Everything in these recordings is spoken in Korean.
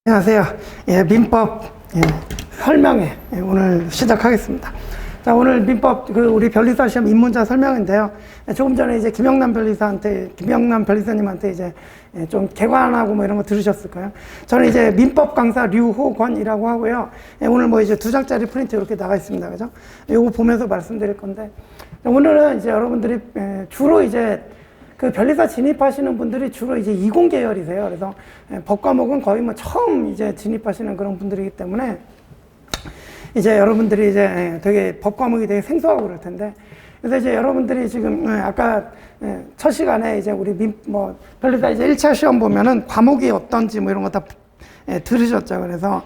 안녕하세요. 민법 설명회 오늘 시작하겠습니다. 자, 오늘 민법 우리 변리사 시험 입문자 설명인데요. 조금 전에 이제 김영남 변리사님한테 이제 좀 개관하고 뭐 이런 거 들으셨을 거예요. 저는 이제 민법 강사 류호권이라고 하고요. 오늘 뭐 이제 2장짜리 프린트 이렇게 나가 있습니다. 그죠? 요거 보면서 말씀드릴 건데, 오늘은 이제 여러분들이 주로 이제 그 변리사 진입하시는 분들이 주로 이제 이공 계열이세요. 그래서 법 과목은 거의 뭐 처음 이제 진입하시는 그런 분들이기 때문에 이제 여러분들이 이제 되게 법 과목이 되게 생소하고 그럴 텐데, 그래서 이제 여러분들이 지금 아까 첫 시간에 이제 우리 변리사 이제 1차 시험 보면은 과목이 어떤지 뭐 이런 거 다 들으셨죠. 그래서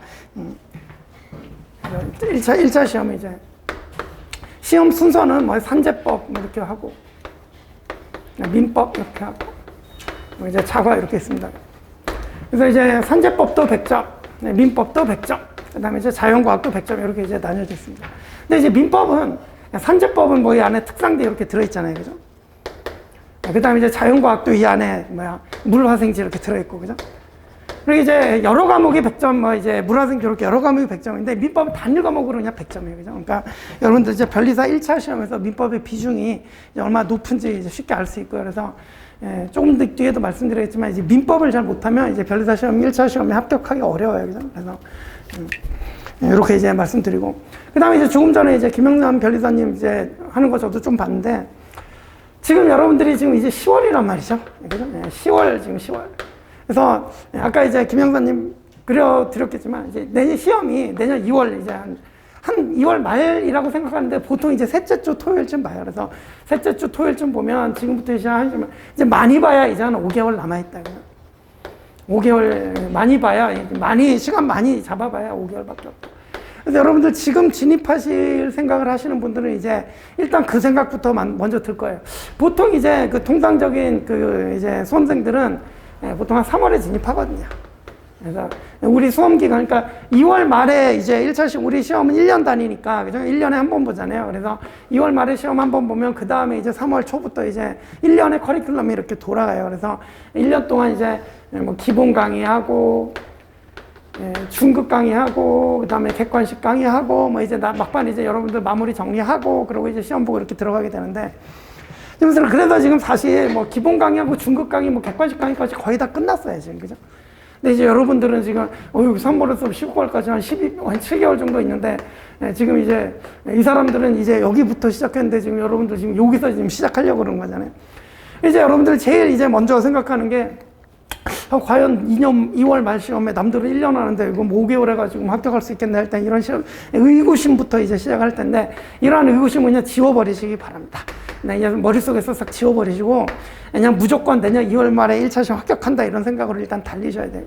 1차 시험 이제 시험 순서는 뭐 산재법 뭐 이렇게 하고, 민법 이렇게 하고, 뭐 이제 자과 이렇게 있습니다. 그래서 이제 산재법도 100점, 민법도 100점, 그 다음에 이제 자연과학도 100점 이렇게 이제 나뉘어져 있습니다. 근데 이제 민법은, 산재법은 뭐 이 안에 특상대 이렇게 들어있잖아요. 그죠? 그 다음에 이제 자연과학도 이 안에 물화생지 이렇게 들어있고, 그죠? 그리고 이제 여러 과목이 100점, 뭐 이제 물화생지 이렇게 여러 과목이 100점인데, 민법은 단일 과목으로 그냥 100점이에요. 그죠? 그러니까 여러분들 이제 변리사 1차 시험에서 민법의 비중이 이제 얼마나 높은지 이제 쉽게 알 수 있고요. 그래서 조금 뒤에도 말씀드리겠지만, 이제 민법을 잘 못하면 이제 변리사 시험 1차 시험에 합격하기 어려워요. 그죠? 그래서 이렇게 이제 말씀드리고, 그 다음에 이제 조금 전에 이제 김영남 변리사님 이제 하는 거 저도 좀 봤는데, 지금 여러분들이 지금 이제 10월이란 말이죠. 그죠? 10월, 지금 10월. 그래서 아까 이제 김영사님 그려드렸겠지만, 이제 내년 시험이 내년 2월, 이제 한 2월 말이라고 생각하는데, 보통 이제 셋째 주 토요일쯤 봐요. 그래서 셋째 주 토요일쯤 보면 지금부터 시작하시면 이제 많이 봐야 이제 한 5개월 남아있다. 5개월 많이 봐야, 시간 많이 잡아봐야 5개월밖에 없다. 그래서 여러분들 지금 진입하실 생각을 하시는 분들은 이제 일단 그 생각부터 먼저 들 거예요. 보통 이제 그 통상적인 이제 수험생들은 보통 한 3월에 진입하거든요. 그래서 우리 수험 기간, 그러니까 2월 말에 이제 1차 시험, 우리 시험은 1년 단위니까, 그죠? 1년에 한 번 보잖아요. 그래서 2월 말에 시험 한 번 보면 그 다음에 이제 3월 초부터 이제 1년의 커리큘럼이 이렇게 돌아가요. 그래서 1년 동안 이제 뭐 기본 강의하고, 중급 강의하고, 그 다음에 객관식 강의하고, 뭐 이제 막판 이제 여러분들 마무리 정리하고, 그리고 이제 시험 보고 이렇게 들어가게 되는데, 그래서 지금 사실 뭐 기본 강의하고 중급 강의, 뭐 객관식 강의까지 거의 다 끝났어요, 지금. 그죠? 근데 이제 여러분들은 지금, 여기 3월에서 15월까지 한 7개월 정도 있는데, 지금 이제 이 사람들은 이제 여기부터 시작했는데, 지금 여러분들 지금 여기서 지금 시작하려고 그러는 거잖아요. 이제 여러분들 제일 이제 먼저 생각하는 게, 과연 2월 말 시험에 남들은 1년 하는데 이거 뭐 5개월 해가지고 합격할 수 있겠나 할 때 이런 시험, 의구심부터 이제 시작할 텐데, 이러한 의구심은 그냥 지워버리시기 바랍니다. 그냥 머릿속에서 싹 지워버리시고, 그냥 무조건 내년 2월 말에 1차 시험 합격한다 이런 생각으로 일단 달리셔야 돼요.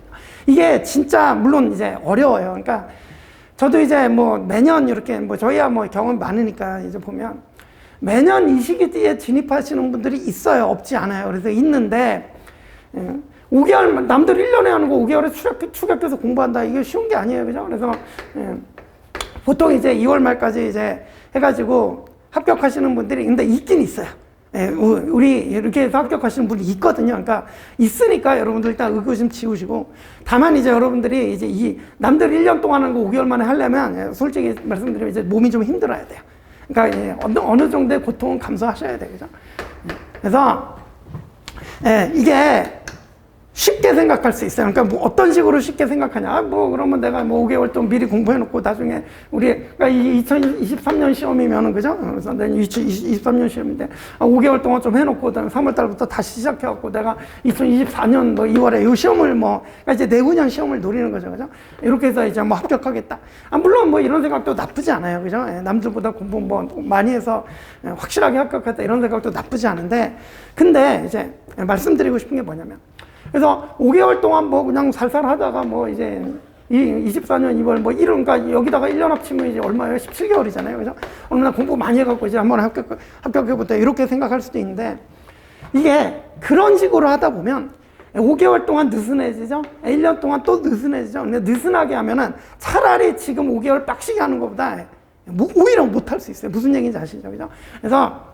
이게 진짜 물론 이제 어려워요. 그러니까 저도 이제 뭐 매년 이렇게 뭐 저희야 뭐 경험이 많으니까 이제 보면 매년 이 시기에 진입하시는 분들이 있어요. 없지 않아요. 그래서 있는데, 5개월, 남들 1년에 하는 거 5개월에 추격해서 공부한다. 이게 쉬운 게 아니에요. 그죠? 그래서, 보통 이제 2월 말까지 이제 해가지고 합격하시는 분들이 근데 있긴 있어요. 우리 이렇게 해서 합격하시는 분이 있거든요. 그러니까 있으니까 여러분들 일단 의구심 지우시고, 다만 이제 여러분들이 이제 남들 1년 동안 하는 거 5개월 만에 하려면 솔직히 말씀드리면 이제 몸이 좀 힘들어야 돼요. 그러니까 어느 정도의 고통은 감수하셔야 돼요. 그죠? 그래서, 이게 쉽게 생각할 수 있어요. 그러니까 뭐 어떤 식으로 쉽게 생각하냐. 그러면 내가 뭐 5개월 동안 미리 공부해놓고 나중에 그러니까 2023년 시험이면은, 그죠? 그래서 2023년 시험인데, 5개월 동안 좀 해놓고, 그다음에 3월달부터 다시 시작해갖고 내가 2024년 뭐 2월에 이 시험을 그러니까 이제 내후년 시험을 노리는 거죠. 그죠? 이렇게 해서 이제 뭐 합격하겠다. 물론 뭐 이런 생각도 나쁘지 않아요. 그죠? 남들보다 공부 뭐 많이 해서 확실하게 합격했다. 이런 생각도 나쁘지 않은데, 근데 이제 말씀드리고 싶은 게 뭐냐면, 그래서 5개월 동안 뭐 그냥 살살 하다가 뭐 이제 24년 2월 뭐 그러니까 여기다가 1년 합치면 이제 얼마예요? 17개월이잖아요. 그죠? 어느 날 공부 많이 해갖고 이제 한번 합격해보자. 이렇게 생각할 수도 있는데, 이게 그런 식으로 하다 보면 5개월 동안 느슨해지죠? 1년 동안 또 느슨해지죠? 근데 느슨하게 하면은 차라리 지금 5개월 빡시게 하는 것보다 오히려 못할 수 있어요. 무슨 얘기인지 아시죠? 그죠? 그래서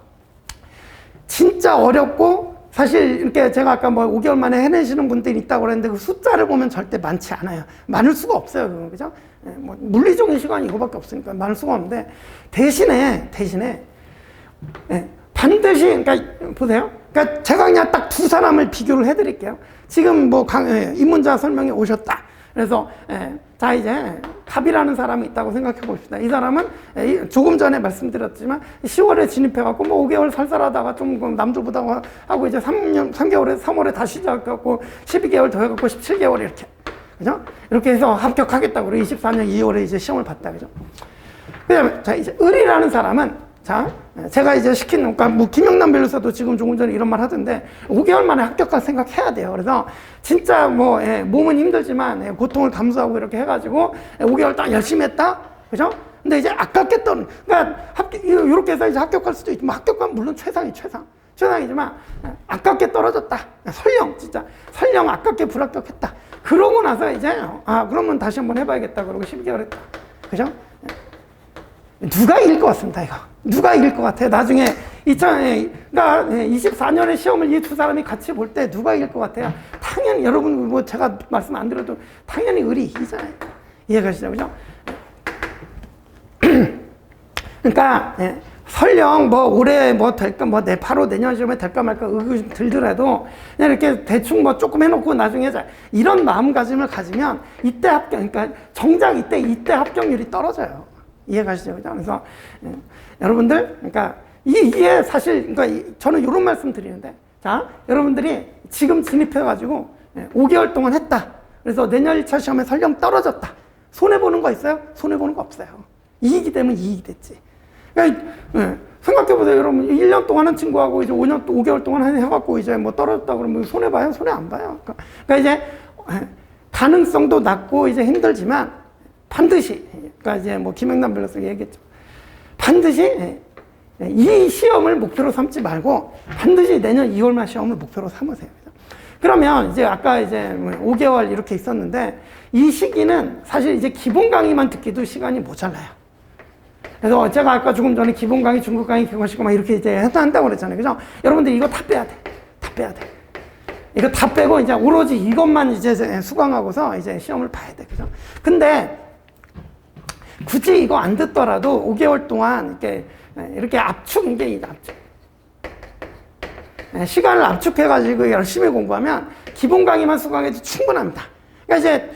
진짜 어렵고 사실 이렇게 제가 아까 뭐 5개월 만에 해내시는 분들이 있다고 그랬는데 그 숫자를 보면 절대 많지 않아요. 많을 수가 없어요. 그건, 그죠? 뭐 물리적인 시간이 이거밖에 없으니까 많을 수가 없는데 대신에 반드시 그러니까 보세요. 그러니까 제가 그냥 딱 두 사람을 비교를 해드릴게요. 지금 뭐 입문자 설명이 오셨다. 그래서 자 이제 갑이라는 사람이 있다고 생각해 봅시다. 이 사람은 조금 전에 말씀드렸지만 10월에 진입해갖고 뭐 5개월 살살하다가 좀 남들보다 하고 이제 3개월에 3월에 다시 시작해갖고 12개월 더 해갖고 17개월 이렇게 그죠? 이렇게 해서 합격하겠다고 그래. 24년 2월에 이제 시험을 봤다 그죠? 그다음에 자 이제 을이라는 사람은 자, 제가 이제 그러니까 뭐 김영남 변호사도 지금 조금 전에 이런 말 하던데 5개월 만에 합격할 생각해야 돼요. 그래서 진짜 뭐 몸은 힘들지만 고통을 감수하고 이렇게 해가지고 5개월 딱 열심히 했다, 그죠? 근데 이제 아깝게 그러니까 이렇게 해서 이제 합격할 수도 있지만 합격하면 물론 최상이지만 아깝게 떨어졌다. 설령 아깝게 불합격했다. 그러고 나서 이제 그러면 다시 한번 해봐야겠다. 그러고 12개월 했다, 그죠? 누가 이길 것 같습니다, 이거. 누가 이길 것 같아요? 나중에 그러니까 24년의 시험을 이 두 사람이 같이 볼 때 누가 이길 것 같아요? 당연히 여러분 뭐 제가 말씀 안 드려도 당연히 을이 이기잖아요. 이해가시죠, 그죠? 그러니까 설령 뭐 올해 뭐 될까 뭐 바로 내년 시험에 될까 말까 의구심 들더라도 그냥 이렇게 대충 뭐 조금 해놓고 나중에 이런 마음가짐을 가지면 이때 그러니까 정작 이때 합격률이 떨어져요. 이해가시죠? 그죠? 그래서, 여러분들, 그러니까, 이게 사실, 그러니까 저는 이런 말씀 드리는데, 자, 여러분들이 지금 진입해가지고 5개월 동안 했다. 그래서 내년 1차 시험에 설령 떨어졌다. 손해보는 거 있어요? 손해보는 거 없어요. 이익이 되면 이익이 됐지. 그러니까, 생각해보세요. 여러분, 1년 동안 한 친구하고 이제 5개월 동안 해갖고 이제 뭐 떨어졌다 그러면 손해봐요? 손해 안 봐요. 그러니까 이제, 가능성도 낮고 이제 힘들지만, 반드시, 그러니까 이제 뭐 김영남 변호사가 얘기했죠. 반드시 이 시험을 목표로 삼지 말고 반드시 내년 2월말 시험을 목표로 삼으세요. 그러면 이제 아까 이제 5개월 이렇게 있었는데 이 시기는 사실 이제 기본 강의만 듣기도 시간이 모자라요. 그래서 제가 아까 조금 전에 기본 강의, 중급 강의, 객관식 막 이렇게 이제 한다고 그랬잖아요. 그죠? 여러분들 이거 다 빼야 돼. 다 빼야 돼. 이거 다 빼고 이제 오로지 이것만 이제 수강하고서 이제 시험을 봐야 돼. 그죠? 근데 굳이 이거 안 듣더라도 5개월 동안 이렇게 이게 압축. 시간을 압축해가지고 열심히 공부하면 기본 강의만 수강해도 충분합니다. 그러니까 이제,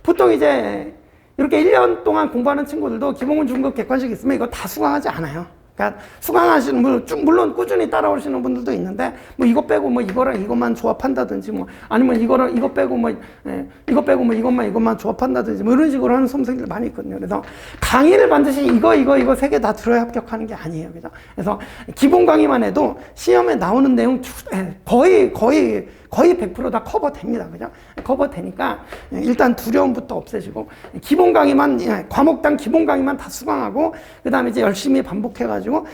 보통 이제 이렇게 1년 동안 공부하는 친구들도 기본, 중급, 객관식 있으면 이거 다 수강하지 않아요. 그러니까 수강하시는 분, 물론 꾸준히 따라오시는 분들도 있는데, 뭐 이거 빼고 뭐 이거랑 이것만 조합한다든지 뭐, 아니면 이거랑 이거 빼고 뭐, 이거 빼고 뭐 이것만 조합한다든지 뭐 이런 식으로 하는 수험생들 많이 있거든요. 그래서 강의를 반드시 이거 세 개 다 들어야 합격하는 게 아니에요. 그죠? 그래서 기본 강의만 해도 시험에 나오는 내용 거의 100% 다 커버됩니다. 그죠? 커버되니까 일단 두려움부터 없애시고 기본 강의만, 과목당 기본 강의만 다 수강하고 그 다음에 이제 열심히 반복해가지고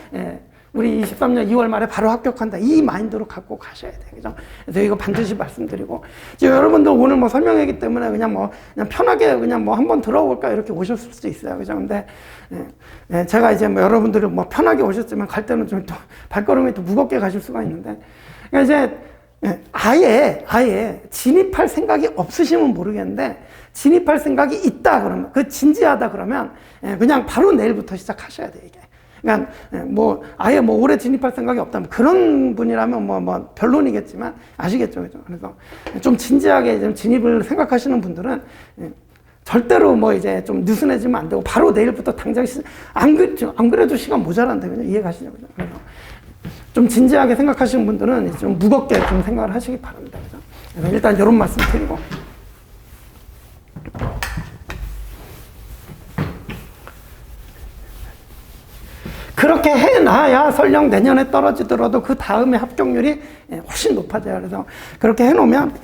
우리 23년 2월 말에 바로 합격한다. 이 마인드로 갖고 가셔야 돼요. 그죠? 그래서 이거 반드시 말씀드리고 이제 여러분들 오늘 뭐 설명하기 때문에 그냥 편하게 그냥 뭐 한번 들어볼까 이렇게 오셨을 수도 있어요. 그죠? 근데 제가 이제 뭐 여러분들이 뭐 편하게 오셨지만 갈 때는 좀 또 발걸음이 또 무겁게 가실 수가 있는데 그러니까 이제 아예 진입할 생각이 없으시면 모르겠는데 진입할 생각이 있다 그러면 진지하다 그러면 그냥 바로 내일부터 시작하셔야 돼요. 이게 그러니까 뭐 아예 뭐 올해 진입할 생각이 없다면 그런 분이라면 뭐 변론이겠지만 아시겠죠, 그죠? 그래서 좀 진지하게 좀 진입을 생각하시는 분들은 절대로 뭐 이제 좀 느슨해지면 안 되고 바로 내일부터 당장 안 그래도 시간 모자란데 그냥 이해가시죠, 그죠? 그래서 좀 진지하게 생각하시는 분들은 좀 무겁게 좀 생각을 하시기 바랍니다. 그죠? 그래서 일단 이런 말씀 드리고. 그렇게 해놔야 설령 내년에 떨어지더라도 그 다음에 합격률이 훨씬 높아져요. 그래서 그렇게 해놓으면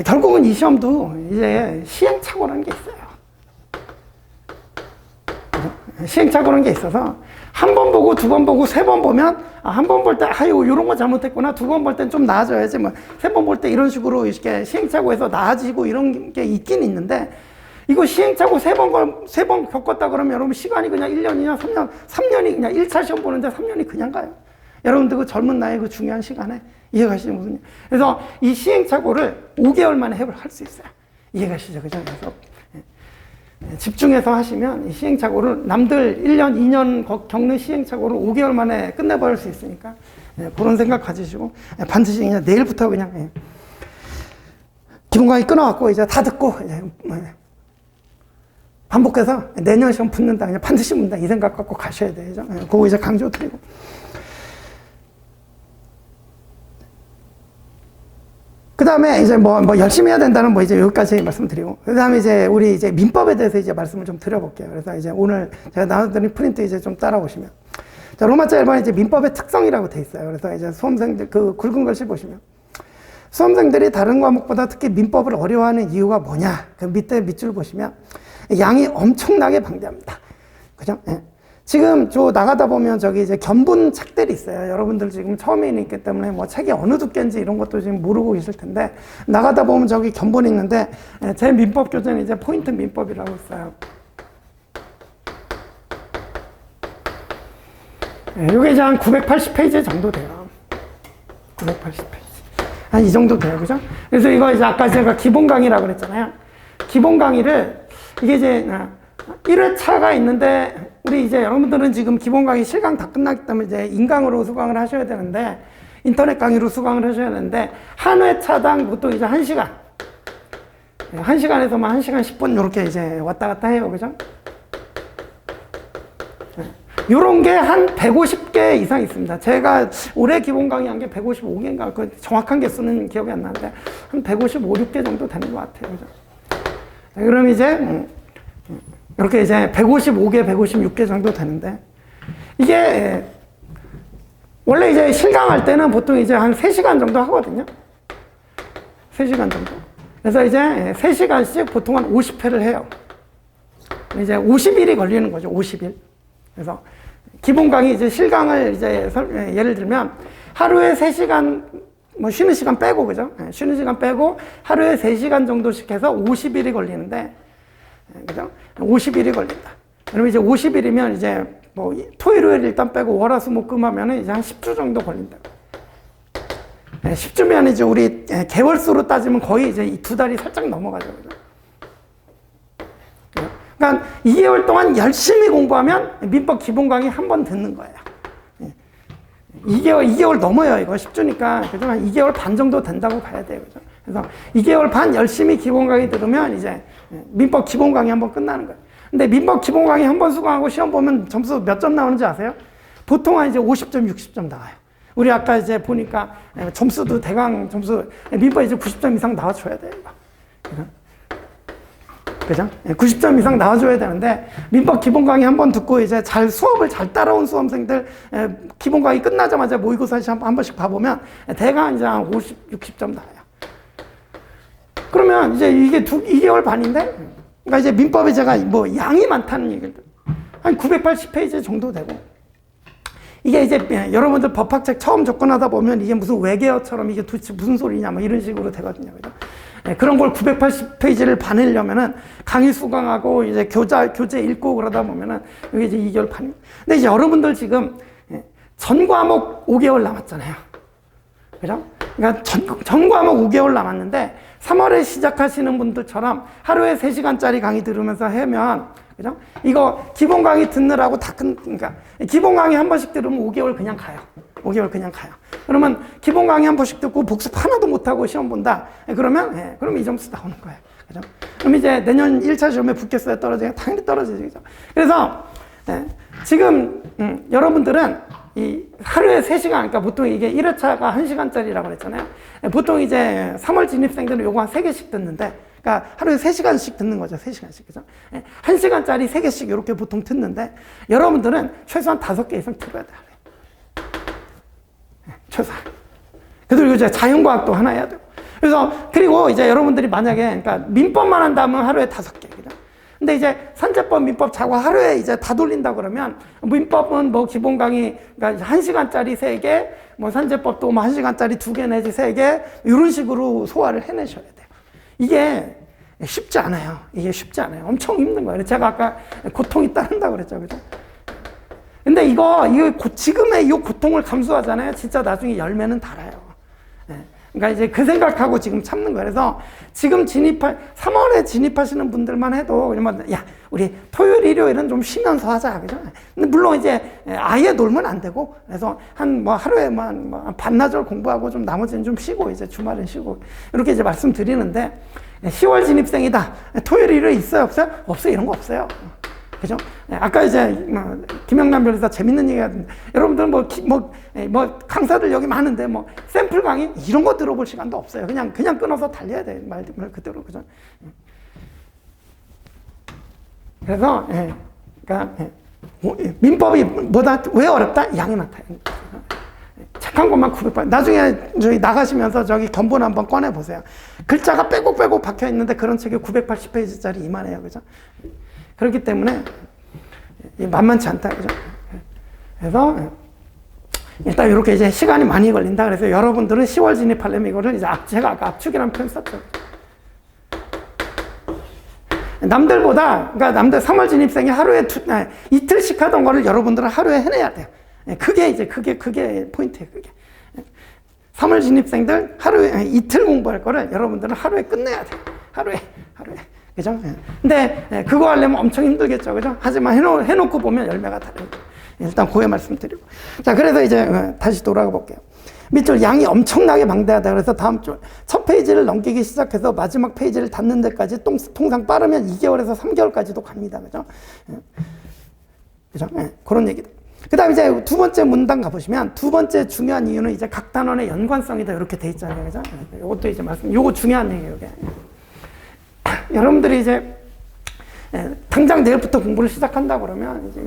결국은 이 시험도 이제 시행착오라는 게 있어요. 시행착오라는 게 있어서 한 번 보고 두 번 보고 세 번 보면 한 번 볼 때 이런 거 잘못했구나. 두 번 볼 땐 좀 나아져야지. 뭐 세 번 볼 때 이런 식으로 이렇게 시행착오해서 나아지고 이런 게 있긴 있는데 이거 시행착오 세 번 겪었다 그러면 여러분 시간이 그냥 1년이냐 3년이 그냥 1차 시험 보는데 3년이 그냥 가요. 여러분들 그 젊은 나이 그 중요한 시간에 이해가시죠? 무슨 일. 그래서 이 시행착오를 5개월 만에 해결할 수 있어요. 이해가시죠? 그죠? 그래서 집중해서 하시면 이 시행착오를 남들 1년, 2년 겪는 시행착오를 5개월 만에 끝내버릴 수 있으니까 그런 생각 가지시고 반드시 그냥 내일부터 그냥 기본 강의 끊어갖고 이제 다 듣고 이제 반복해서 내년 시험 붙는다, 그냥 반드시 붙는다 이 생각 갖고 가셔야 되죠. 그거 이제 강조드리고. 그 다음에 이제 뭐 열심히 해야 된다는 뭐 이제 여기까지 말씀드리고, 그 다음에 이제 우리 이제 민법에 대해서 이제 말씀을 좀 드려볼게요. 그래서 이제 오늘 제가 나눠드린 프린트 이제 좀 따라오시면. 자, 로마자 1번에 이제 민법의 특성이라고 돼 있어요. 그래서 이제 수험생들 그 굵은 글씨 보시면 수험생들이 다른 과목보다 특히 민법을 어려워하는 이유가 뭐냐? 그 밑에 밑줄 보시면 양이 엄청나게 방대합니다. 그죠? 예. 지금 저 나가다 보면 저기 이제 견본 책들이 있어요. 여러분들 지금 처음에 있기 때문에 뭐 책이 어느 두께인지 이런 것도 지금 모르고 계실 텐데, 나가다 보면 저기 견본이 있는데 제 민법 교재는 이제 포인트 민법이라고 있어요. 이게 이제 한 980페이지 정도 돼요. 980페이지. 한 이 정도 돼요. 그죠? 그래서 이거 이제 아까 제가 기본 강의라고 그랬잖아요. 기본 강의를 이게 이제 1회차가 있는데, 우리 이제 여러분들은 지금 기본 강의 실강 다 끝났기 때문에 이제 인강으로 수강을 하셔야 되는데, 인터넷 강의로 수강을 하셔야 되는데, 한 회차당 보통 이제 1시간. 1시간에서만 1시간 10분 이렇게 이제 왔다 갔다 해요. 그죠? 요런 게 한 150개 이상 있습니다. 제가 올해 기본 강의 한 게 155개인가, 그 정확한 개수는 기억이 안 나는데, 한 155, 6개 정도 되는 것 같아요. 그죠? 그럼 이제, 이렇게 이제 155개, 156개 정도 되는데, 이게, 원래 이제 실강할 때는 보통 이제 한 3시간 정도 하거든요. 3시간 정도. 그래서 이제 3시간씩 보통 한 50회를 해요. 이제 50일이 걸리는 거죠, 50일. 그래서 기본 강의 이제 실강을 이제 예를 들면 하루에 3시간 뭐 쉬는 시간 빼고, 그죠? 쉬는 시간 빼고 하루에 3시간 정도씩 해서 50일이 걸리는데, 그죠? 50일이 걸린다. 그러면 이제 50일이면 이제 뭐 토일, 요일 일단 빼고 월화수목금 하면은 이제 한 10주 정도 걸린다. 10주면 이제 우리 개월수로 따지면 거의 이제 이 2달이 살짝 넘어가죠. 그죠? 그러니까 2개월 동안 열심히 공부하면 민법 기본 강의 한 번 듣는 거예요. 2개월 넘어요. 이거 10주니까. 그죠? 한 2개월 반 정도 된다고 봐야 돼요. 그죠? 그래서 2개월 반 열심히 기본 강의 들으면 이제 민법 기본 강의 한 번 끝나는 거예요. 근데 민법 기본 강의 한 번 수강하고 시험 보면 점수 몇 점 나오는지 아세요? 보통은 이제 50점, 60점 나와요. 우리 아까 이제 보니까 점수도 대강 점수, 민법 이제 90점 이상 나와줘야 돼요. 이거. 그죠? 90점 이상 나와줘야 되는데, 민법 기본 강의 한 번 듣고 이제 수업을 잘 따라온 수험생들 기본 강의 끝나자마자 모의고사 시험 한 번씩 봐보면 대강 이제 한 50, 60점 나와요. 그러면 이제 이게 2개월 반인데, 그러니까 이제 민법에 제가 뭐 양이 많다는 얘기를, 한 980페이지 정도 되고, 이게 이제 여러분들 법학책 처음 접근하다 보면 이게 무슨 외계어처럼 이게 도대체 무슨 소리냐 뭐 이런 식으로 되거든요. 그죠? 그런 걸 980페이지를 반으려면은 강의 수강하고 이제 교재 읽고 그러다 보면은 이게 이제 2개월 반이에요. 근데 이제 여러분들 지금 전 과목 5개월 남았잖아요. 그죠? 그러니까 전 과목 5개월 남았는데 3월에 시작하시는 분들처럼 하루에 3시간짜리 강의 들으면서 하면, 그죠? 이거 기본 강의 듣느라고 그러니까 기본 강의 한 번씩 들으면 5개월 그냥 가요. 5개월 그냥 가요. 그러면 기본 강의 한 번씩 듣고 복습 하나도 못하고 시험 본다. 그러면, 그럼 이 점수 나오는 거예요. 그죠? 그럼 이제 내년 1차 시험에 붙겠어요? 떨어지게? 당연히 떨어지죠. 그죠? 그래서, 지금, 여러분들은 이 하루에 3시간, 그러니까 보통 이게 1회차가 1시간짜리라고 그랬잖아요. 보통 이제 3월 진입생들은 요거 한 3개씩 듣는데, 그러니까 하루에 3시간씩 듣는 거죠. 3시간씩. 그죠? 1시간짜리 3개씩 이렇게 보통 듣는데, 여러분들은 최소한 5개 이상 들어야 돼요. 최소한. 그리고 이제 자연과학도 하나 해야 되고. 그래서, 그리고 이제 여러분들이 만약에, 그러니까 민법만 한다면 하루에 5개. 그죠? 근데 이제 산재법, 민법 자고 하루에 이제 다 돌린다 그러면, 민법은 뭐 기본 강의, 그러니까 1시간짜리 3개, 뭐 산재법도 뭐 1시간짜리 2개 내지 3개, 이런 식으로 소화를 해내셔야 돼요. 이게 쉽지 않아요. 이게 쉽지 않아요. 엄청 힘든 거예요. 제가 아까 고통이 따른다고 그랬죠. 그죠? 근데 이거 지금의 이 고통을 감수하잖아요. 진짜 나중에 열매는 달아요. 예. 그러니까 이제 그 생각하고 지금 참는 거예요. 그래서 지금 3월에 진입하시는 분들만 해도, 그러면, 야, 우리 토요일, 일요일은 좀 쉬면서 하자. 그죠? 근데 물론 이제 아예 놀면 안 되고, 그래서 하루에만 반나절 공부하고 좀 나머지는 좀 쉬고, 이제 주말은 쉬고, 이렇게 이제 말씀드리는데, 10월 진입생이다. 토요일, 일요일 있어요? 없어요? 없어요. 이런 거 없어요. 그죠? 아까 이제, 김영남 변호사 재밌는 얘기 하던데, 여러분들 강사들 여기 많은데, 샘플 강의, 이런 거 들어볼 시간도 없어요. 그냥 끊어서 달려야 돼. 말 그대로. 그죠? 그래서, 그러니까, 민법이 왜 어렵다? 양이 많다. 착한 것만 900번. 나중에 저희 나가시면서 저기 견본 한번 꺼내보세요. 글자가 빼곡 박혀 있는데 그런 책이 980페이지짜리 이만해요. 그죠? 그렇기 때문에 만만치 않다. 그죠? 그래서 일단 이렇게 이제 시간이 많이 걸린다. 그래서 여러분들은 10월 진입하려면 이거를 이제 제가 아까 압축이라는 표현 썼죠. 그러니까 남들 3월 진입생이 하루에 이틀씩 하던 거를 여러분들은 하루에 해내야 돼요. 그게 포인트예요, 그게. 3월 진입생들 하루에 이틀 공부할 거를 여러분들은 하루에 끝내야 돼요. 하루에. 그죠? 근데 그거 하려면 엄청 힘들겠죠. 그죠? 하지만 해놓고 보면 열매가 다르죠. 일단 그에 말씀드리고. 자, 그래서 이제 다시 돌아가 볼게요. 밑줄 양이 엄청나게 방대하다. 그래서 다음 줄 첫 페이지를 넘기기 시작해서 마지막 페이지를 닫는 데까지 통상 빠르면 2개월에서 3개월까지도 갑니다. 그죠? 그죠? 그런 얘기들. 그 다음에 이제 두 번째 문단 가보시면 두 번째 중요한 이유는 이제 각 단원의 연관성이다. 이렇게 돼 있잖아요. 그죠? 이것도 이제 요거 중요한 얘기예요. 이게. 여러분들이 이제 당장 내일부터 공부를 시작한다 그러면 이제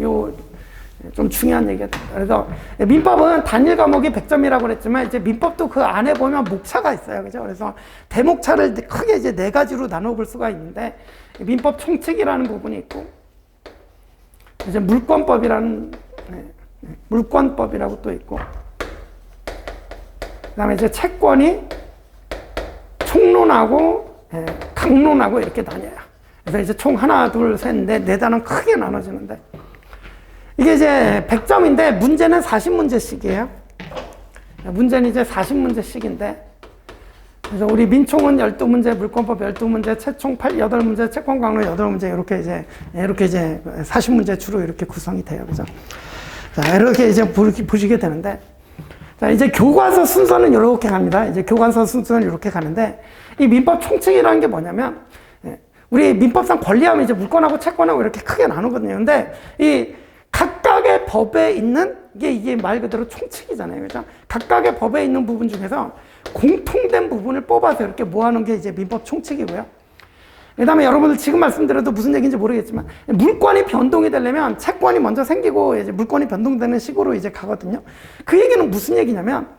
좀 중요한 얘기가 됩니다. 그래서 민법은 단일 과목이 100점이라고 그랬지만 이제 민법도 그 안에 보면 목차가 있어요. 그죠? 그래서 대목차를 크게 이제 4가지로 나눠볼 수가 있는데 민법 총칙이라는 부분이 있고 이제 물권법이라고 또 있고 그다음에 이제 채권이 총론하고 강론하고 이렇게 나뉘어요. 그래서 이제 총 하나, 둘, 셋, 넷, 4단원 크게 나눠지는데 이게 이제 100점인데 문제는 40문제씩이에요. 문제는 이제 40문제씩인데 그래서 우리 민총은 12문제, 물권법 12문제, 채총 8문제, 채권 강론 8문제 이렇게 이제 40문제 주로 이렇게 구성이 돼요. 그죠? 자, 이렇게 이제 보시게 되는데 자, 이제 교과서 순서는 이렇게 갑니다. 이제 교과서 순서는 이렇게 가는데 이 민법 총칙이라는 게 뭐냐면 우리 민법상 권리하면 이제 물권하고 채권하고 이렇게 크게 나누거든요. 근데 이 각각의 법에 있는 이게 말 그대로 총칙이잖아요. 그죠? 각각의 법에 있는 부분 중에서 공통된 부분을 뽑아서 이렇게 모아놓은 게 이제 민법 총칙이고요. 그 다음에 여러분들 지금 말씀드려도 무슨 얘기인지 모르겠지만 물권이 변동이 되려면 채권이 먼저 생기고 이제 물권이 변동되는 식으로 이제 가거든요. 그 얘기는 무슨 얘기냐면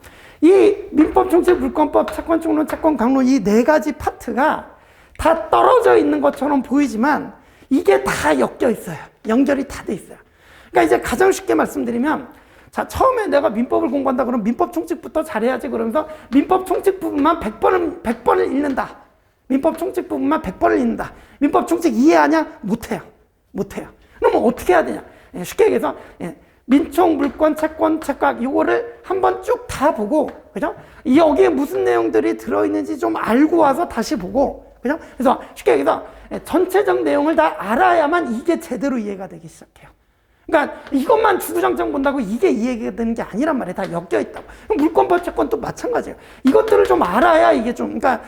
이 민법 총칙, 물권법, 채권 총론, 채권 강론 이 4가지 파트가 다 떨어져 있는 것처럼 보이지만 이게 다 엮여 있어요. 연결이 다 돼 있어요. 그러니까 이제 가장 쉽게 말씀드리면 자, 처음에 내가 민법을 공부한다 그러면 민법 총칙부터 잘해야지 그러면서 민법 총칙 부분만 100번을 읽는다. 민법 총칙 부분만 100번을 읽는다. 민법 총칙 이해하냐? 못해요. 그러면 어떻게 해야 되냐? 쉽게 얘기해서 민총, 물권, 채권, 채권 이거를 한번 쭉 다 보고 그죠? 여기에 무슨 내용들이 들어있는지 좀 알고 와서 다시 보고 그죠? 그래서 쉽게 얘기해서 전체적 내용을 다 알아야만 이게 제대로 이해가 되기 시작해요. 그러니까 이것만 주구장창 본다고 이게 이해가 되는 게 아니란 말이에요. 다 엮여 있다고. 물권법, 채권도 마찬가지예요. 이것들을 좀 알아야 이게 좀 그러니까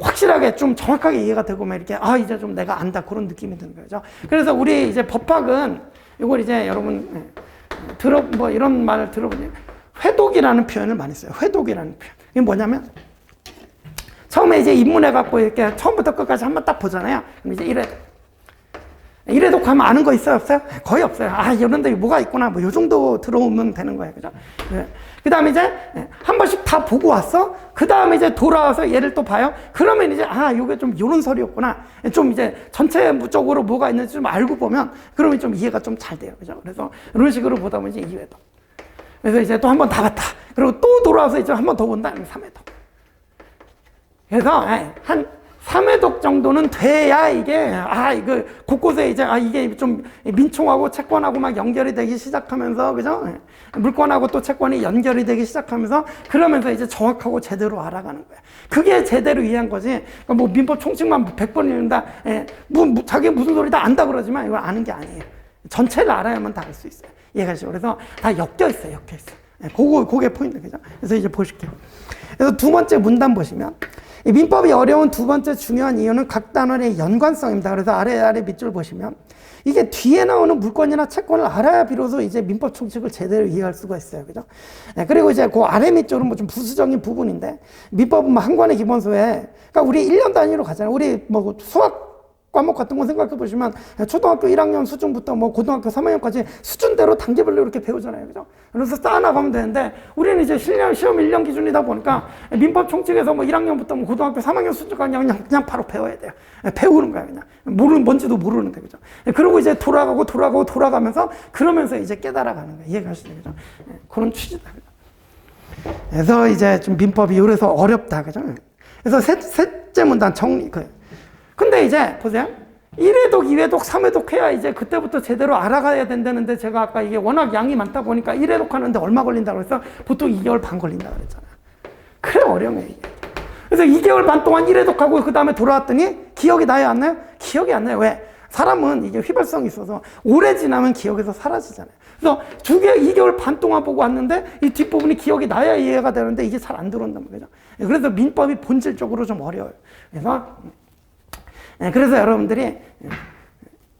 확실하게 좀 정확하게 이해가 되고 막 이렇게 이제 좀 내가 안다 그런 느낌이 드는 거죠. 그래서 우리 이제 법학은 이걸 이제 여러분 이런 말을 들어보면 회독이라는 표현을 많이 써요. 회독이라는 표현. 이게 뭐냐면 처음에 이제 입문해갖고 이렇게 처음부터 끝까지 한번 딱 보잖아요. 그럼 이제 이래도 가면 아는 거 있어요? 없어요? 거의 없어요. 이런 데 뭐가 있구나. 요 정도 들어오면 되는 거예요. 그죠? 그 다음에 이제 한 번씩 다 보고 왔어? 그 다음에 이제 돌아와서 얘를 또 봐요? 그러면 이제, 요게 좀 요런 설이었구나. 좀 이제 전체적으로 뭐가 있는지 좀 알고 보면, 그러면 좀 이해가 좀 잘 돼요. 그죠? 그래서 이런 식으로 보다 보면 이제 2회도. 그래서 이제 또 한 번 다 봤다. 그리고 또 돌아와서 이제 한 번 더 본다. 3회도. 그래서 3회독 정도는 돼야 이게, 이거 곳곳에 이제, 이게 좀 민총하고 채권하고 막 연결이 되기 시작하면서, 그죠? 물권하고 또 채권이 연결이 되기 시작하면서, 그러면서 이제 정확하고 제대로 알아가는 거야. 그게 제대로 이해한 거지. 그러니까 뭐 민법 총칙만 100번 읽는다, 자기 무슨 소리 다 안다 그러지만 이걸 아는 게 아니에요. 전체를 알아야만 다 알 수 있어요. 이해가시죠? 그래서 다 엮여 있어요, 엮여 있어요. 그게 포인트, 그죠? 그래서 이제 보실게요. 그래서 두 번째 문단 보시면, 이 민법이 어려운 두 번째 중요한 이유는 각 단원의 연관성입니다. 그래서 아래 밑줄 보시면 이게 뒤에 나오는 물권이나 채권을 알아야 비로소 이제 민법 총칙을 제대로 이해할 수가 있어요. 그죠? 그리고 이제 그 아래 밑줄은 뭐 좀 부수적인 부분인데 민법은 뭐 한 권의 기본소에 그러니까 우리 1년 단위로 가잖아요. 우리 뭐 수학 과목 같은 거 생각해 보시면 초등학교 1학년 수준부터 뭐 고등학교 3학년까지 수준대로 단계별로 이렇게 배우잖아요. 그죠? 그래서 쌓아나가면 되는데 우리는 이제 시험 1년 기준이다 보니까 민법 총칙에서 뭐 1학년부터 뭐 고등학교 3학년 수준까지 그냥 바로 배워야 돼요. 배우는 거야, 그냥. 뭔지도 모르는데, 그죠? 그리고 이제 돌아가면서 그러면서 이제 깨달아가는 거예요. 이해가시죠? 그죠? 그런 취지다. 그죠? 그래서 이제 좀 민법이 그래서 어렵다. 그죠? 그래서 셋째 문단 정리. 근데 이제 보세요. 1회독, 2회독, 3회독 해야 이제 그때부터 제대로 알아가야 된다는데 제가 아까 이게 워낙 양이 많다 보니까 1회독 하는데 얼마 걸린다고 그래서 보통 2개월 반 걸린다고 그랬잖아요. 그래 어려워요, 이게. 그래서 2개월 반 동안 1회독하고 그 다음에 돌아왔더니 기억이 나요, 안 나요? 기억이 안 나요. 왜? 사람은 이게 휘발성이 있어서 오래 지나면 기억에서 사라지잖아요. 그래서 2개월 반 동안 보고 왔는데 이 뒷부분이 기억이 나야 이해가 되는데 이게 잘 안 들어온단 말이죠. 그래서 민법이 본질적으로 좀 어려워요. 그래서 여러분들이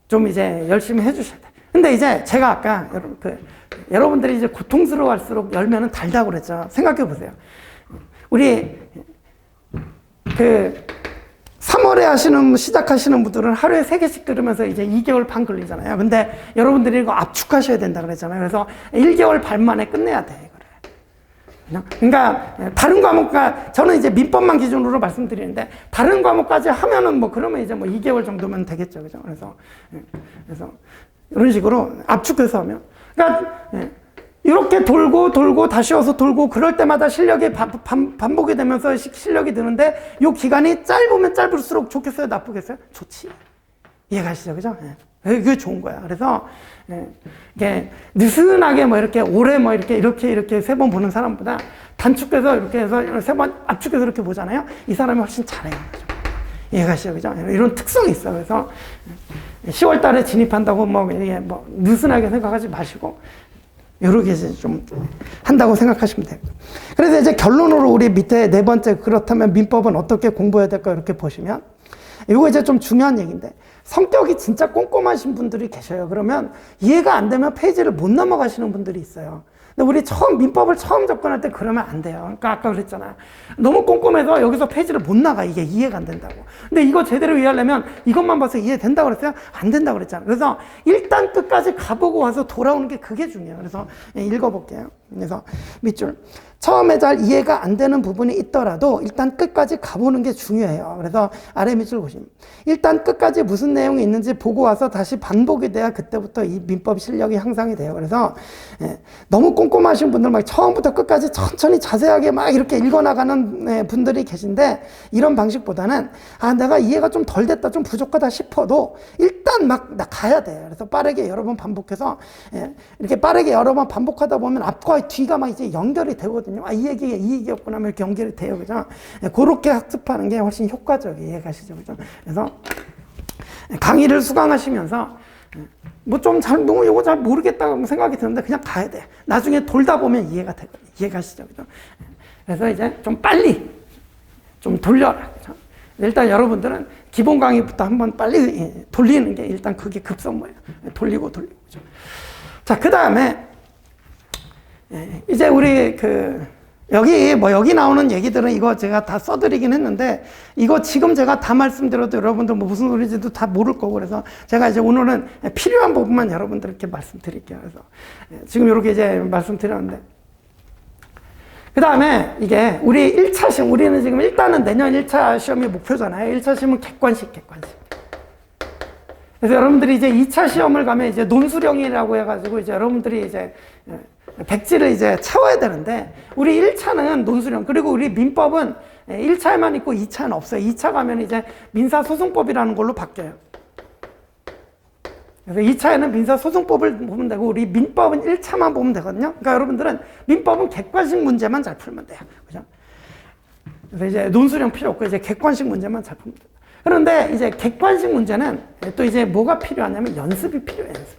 좀 이제 열심히 해주셔야 돼요. 근데 이제 제가 아까 여러분들이 이제 고통스러워할수록 열매는 달다고 그랬죠. 생각해 보세요. 우리 3월에 시작하시는 분들은 하루에 3개씩 들으면서 이제 2개월 반 걸리잖아요. 근데 여러분들이 이거 압축하셔야 된다 그랬잖아요. 그래서 1개월 반 만에 끝내야 돼. 그러니까 다른 과목과 저는 이제 민법만 기준으로 말씀드리는데 다른 과목까지 하면은 뭐 그러면 이제 뭐 2개월 정도면 되겠죠, 그죠? 그래서 이런 식으로 압축해서 하면 그러니까 이렇게 돌고 다시 와서 돌고 그럴 때마다 실력이 반복이 되면서 실력이 드는데 이 기간이 짧으면 짧을수록 좋겠어요, 나쁘겠어요? 좋지. 이해가시죠, 그죠? 그게 좋은 거야. 그래서 이게 느슨하게 뭐 이렇게 오래 뭐 이렇게 3번 보는 사람보다 단축해서 이렇게 해서 3번 압축해서 이렇게 보잖아요. 이 사람이 훨씬 잘해요. 이해가시죠, 그죠? 이런 특성이 있어. 그래서 10월 달에 진입한다고 뭐 느슨하게 생각하지 마시고 이렇게 이제 좀 한다고 생각하시면 돼요. 그래서 이제 결론으로 우리 밑에 네 번째 그렇다면 민법은 어떻게 공부해야 될까 이렇게 보시면 이거 이제 좀 중요한 얘기인데 성격이 진짜 꼼꼼하신 분들이 계셔요. 그러면 이해가 안 되면 페이지를 못 넘어가시는 분들이 있어요. 근데 우리 민법을 처음 접근할 때 그러면 안 돼요. 그러니까 아까 그랬잖아요. 너무 꼼꼼해서 여기서 페이지를 못 나가. 이게 이해가 안 된다고. 근데 이거 제대로 이해하려면 이것만 봐서 이해된다고 그랬어요? 안 된다고 그랬잖아요. 그래서 일단 끝까지 가보고 와서 돌아오는 게 그게 중요해요. 그래서 읽어볼게요. 그래서 밑줄. 처음에 잘 이해가 안 되는 부분이 있더라도 일단 끝까지 가보는 게 중요해요. 그래서 아래 밑줄 보시면 일단 끝까지 무슨 내용이 있는지 보고 와서 다시 반복이 돼야 그때부터 이 민법 실력이 향상이 돼요. 그래서 너무 꼼꼼하신 분들 막 처음부터 끝까지 천천히 자세하게 막 이렇게 읽어나가는 분들이 계신데 이런 방식보다는 내가 이해가 좀 덜 됐다, 좀 부족하다 싶어도 일단 막 나 가야 돼요. 그래서 빠르게 여러 번 반복해서 이렇게 빠르게 여러 번 반복하다 보면 앞과 뒤가 막 이제 연결이 되거든요. 이 얘기였구나 하면 이렇게 연결이 돼요. 그죠? 그렇게 학습하는 게 훨씬 효과적이에요. 이해가시죠? 그죠? 그래서 강의를 수강하시면서 뭐 좀 이거 잘 모르겠다고 생각이 드는데 그냥 가야 돼. 나중에 돌다 보면 이해가 되거든요. 이해가시죠? 그죠? 그래서 이제 좀 빨리 좀 돌려라. 그죠? 일단 여러분들은 기본 강의부터 한번 빨리 돌리는 게 일단 그게 급선무예요. 돌리고. 그죠? 자, 그 다음에 이제 우리 여기 나오는 얘기들은 이거 제가 다 써드리긴 했는데 이거 지금 제가 다 말씀드려도 여러분들 뭐 무슨 소리인지도 다 모를 거고 그래서 제가 이제 오늘은 필요한 부분만 여러분들께 말씀드릴게요. 그래서 지금 이렇게 이제 말씀드렸는데 그 다음에 이게 우리 1차 시험 우리는 지금 일단은 내년 1차 시험이 목표잖아요. 1차 시험은 객관식. 그래서 여러분들이 이제 2차 시험을 가면 이제 논술형이라고 해가지고 이제 여러분들이 이제 백지를 이제 채워야 되는데 우리 1차는 논술형 그리고 우리 민법은 1차에만 있고 2차는 없어요. 2차 가면 이제 민사소송법이라는 걸로 바뀌어요. 그래서 2차에는 민사소송법을 보면 되고 우리 민법은 1차만 보면 되거든요. 그러니까 여러분들은 민법은 객관식 문제만 잘 풀면 돼요. 그죠? 그래서 이제 논술형 필요 없고 이제 객관식 문제만 잘 풀면 돼요. 그런데 이제 객관식 문제는 또 이제 뭐가 필요하냐면 연습이 필요해요. 연습.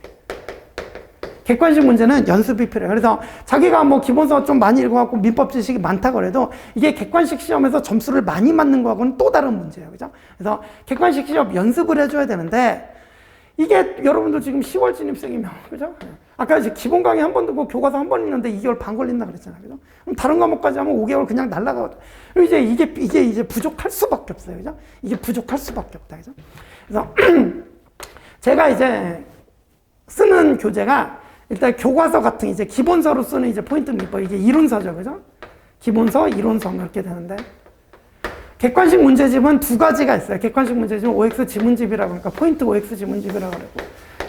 객관식 문제는 연습이 필요해요. 그래서 자기가 뭐 기본서 좀 많이 읽어갖고 민법 지식이 많다고 그래도 이게 객관식 시험에서 점수를 많이 맞는 거하고는 또 다른 문제예요. 그죠? 그래서 객관식 시험 연습을 해줘야 되는데 이게 여러분들 지금 10월 진입생이면, 그죠? 아까 이제 기본 강의 한 번 듣고 교과서 한 번 읽는데 2개월 반 걸린다 그랬잖아요. 그죠? 그럼 다른 과목까지 하면 5개월 그냥 날라가거든. 그리고 이제 이게 이제 부족할 수밖에 없어요. 그죠? 이게 부족할 수밖에 없다. 그죠? 그래서 제가 이제 쓰는 교재가 일단 교과서 같은 이제 기본서로 쓰는 이제 포인트 민법, 이게 이론서죠. 그죠? 기본서, 이론서 이렇게 되는데. 객관식 문제집은 두 가지가 있어요. 객관식 문제집은 OX 지문집이라고 하니까 포인트 OX 지문집이라고 그러고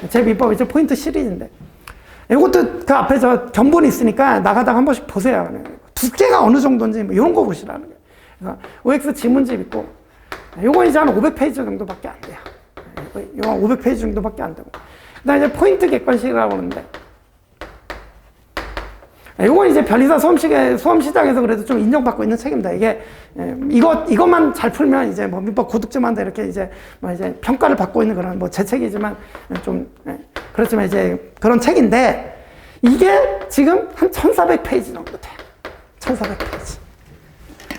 제 민법 이제 포인트 시리즈인데 이것도 그 앞에 저 견본이 있으니까 나가다가 한 번씩 보세요. 두께가 어느 정도인지 뭐 이런 거 보시라는 거예요. 그래서 OX 지문집 있고 요거 이제 한 500페이지 정도밖에 안 돼요. 요거 500페이지 정도밖에 안 되고 그다음에 이제 포인트 객관식이라고 하는데 이건 이제 변리사 수험 시장에서 그래도 좀 인정받고 있는 책입니다. 이게 이것만 잘 풀면 이제 뭐 민법 고득점한다 이렇게 이제 뭐 이제 평가를 받고 있는 그런 뭐 제 책이지만 좀 그렇지만 이제 그런 책인데 이게 지금 한 1,400페이지 정도 돼요. 1,400페이지.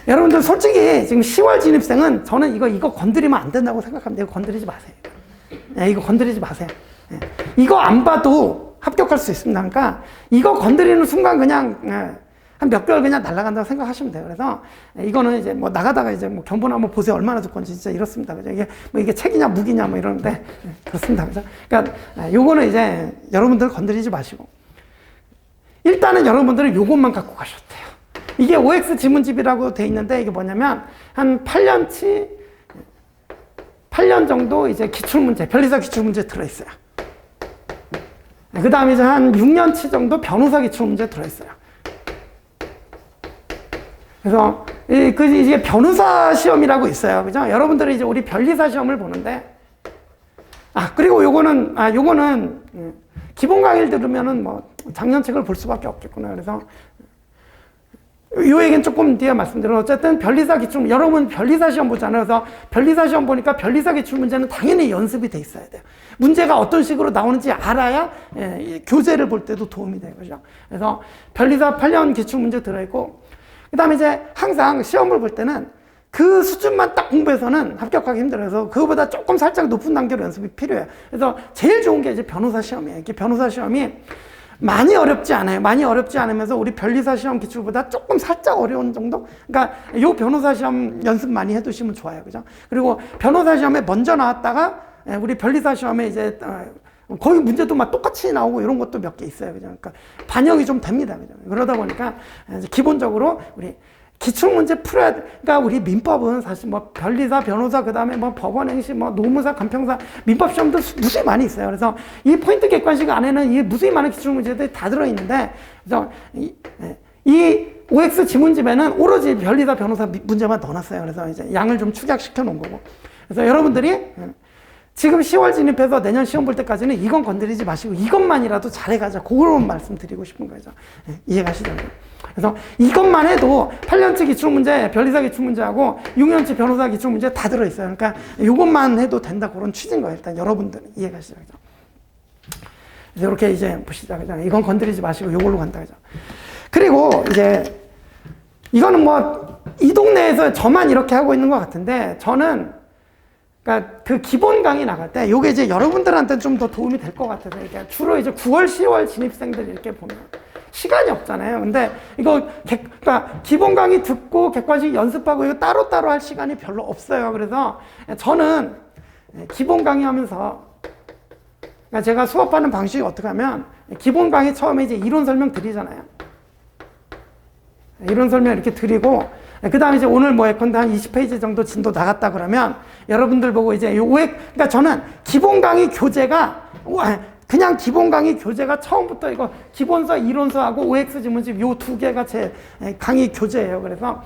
여러분들 솔직히 지금 10월 진입생은 저는 이거 건드리면 안 된다고 생각합니다. 이거 건드리지 마세요. 이거 건드리지 마세요. 이거 안 봐도 합격할 수 있습니다. 그러니까 이거 건드리는 순간 그냥 한 몇 개월 그냥 날아간다고 생각하시면 돼요. 그래서 이거는 이제 뭐 나가다가 이제 뭐 견본 한번 보세요. 얼마나 두꺼운지 진짜 이렇습니다. 그죠? 이게 책이냐 무기냐 뭐 이러는데 그렇습니다. 그죠? 그러니까 요거는 이제 여러분들 건드리지 마시고 일단은 여러분들은 요것만 갖고 가셔도 돼요. 이게 OX 지문집이라고 돼 있는데 이게 뭐냐면 한 8년 정도 이제 기출문제, 변리사 기출문제 들어있어요. 그 다음에 이제 한 6년치 정도 변호사 기출문제 들어있어요. 그래서 이게 변호사 시험이라고 있어요. 그죠? 여러분들이 이제 우리 변리사 시험을 보는데 그리고 요거는 기본 강의를 들으면은 뭐 작년 책을 볼 수밖에 없겠구나. 그래서 요 얘기는 조금 뒤에 말씀드려요. 어쨌든 변리사 기출, 여러분 변리사 시험 보잖아요. 그래서 변리사 시험 보니까 변리사 기출 문제는 당연히 연습이 돼 있어야 돼요. 문제가 어떤 식으로 나오는지 알아야 교재를 볼 때도 도움이 돼요. 그죠? 그래서 변리사 8년 기출 문제 들어있고, 그 다음에 이제 항상 시험을 볼 때는 그 수준만 딱 공부해서는 합격하기 힘들어서 그거보다 조금 살짝 높은 단계로 연습이 필요해요. 그래서 제일 좋은 게 이제 변호사 시험이에요. 이렇게 변호사 시험이 많이 어렵지 않아요. 많이 어렵지 않으면서 우리 변리사 시험 기출보다 조금 살짝 어려운 정도? 그러니까 요 변호사 시험 연습 많이 해두시면 좋아요. 그죠? 그리고 변호사 시험에 먼저 나왔다가 우리 변리사 시험에 이제 거의 문제도 막 똑같이 나오고 이런 것도 몇 개 있어요. 그죠? 그러니까 반영이 좀 됩니다. 그죠? 그러다 보니까 기본적으로 우리 기출문제 풀어야 돼. 그러니까 우리 민법은 사실 뭐 변리사, 변호사, 그 다음에 뭐 법원행시, 뭐 노무사, 간평사, 민법 시험도 무수히 많이 있어요. 그래서 이 포인트 객관식 안에는 이 무수히 많은 기출문제들이 다 들어있는데, 그래서 이 OX 지문집에는 오로지 변리사, 변호사 문제만 넣어놨어요. 그래서 이제 양을 좀 축약시켜 놓은 거고. 그래서 여러분들이 지금 10월 진입해서 내년 시험 볼 때까지는 이건 건드리지 마시고 이것만이라도 잘해가자. 그런 말씀 드리고 싶은 거죠. 이해가시죠? 그래서 이것만 해도 8년치 기출문제, 변리사 기출문제하고 6년치 변호사 기출문제 다 들어있어요. 그러니까 이것만 해도 된다. 그런 취지인 거예요. 일단 여러분들은 이해가시죠? 그죠? 그래서 이렇게 이제 보시자. 그죠? 이건 건드리지 마시고 이걸로 간다. 그죠? 그리고 이제 이거는 뭐 이 동네에서 저만 이렇게 하고 있는 것 같은데 저는 그러니까 그 기본 강의 나갈 때 요게 이제 여러분들한테 좀 더 도움이 될 것 같아서 이렇게 주로 이제 9월, 10월 진입생들 이렇게 보면 시간이 없잖아요. 근데 이거 그러니까 기본 강의 듣고 객관식 연습하고 이거 따로따로 할 시간이 별로 없어요. 그래서 저는 기본 강의 하면서 그러니까 제가 수업하는 방식이 어떻게 하면 기본 강의 처음에 이제 이론 설명 드리잖아요. 이론 설명 이렇게 드리고 그 다음에 이제 오늘 뭐 예컨대 한 20페이지 정도 진도 나갔다 그러면 여러분들 보고 이제 그러니까 저는 기본 강의 교재가 그냥 기본 강의 교재가 처음부터 이거 기본서, 이론서하고 OX 지문집 요 두 개가 제 강의 교재예요. 그래서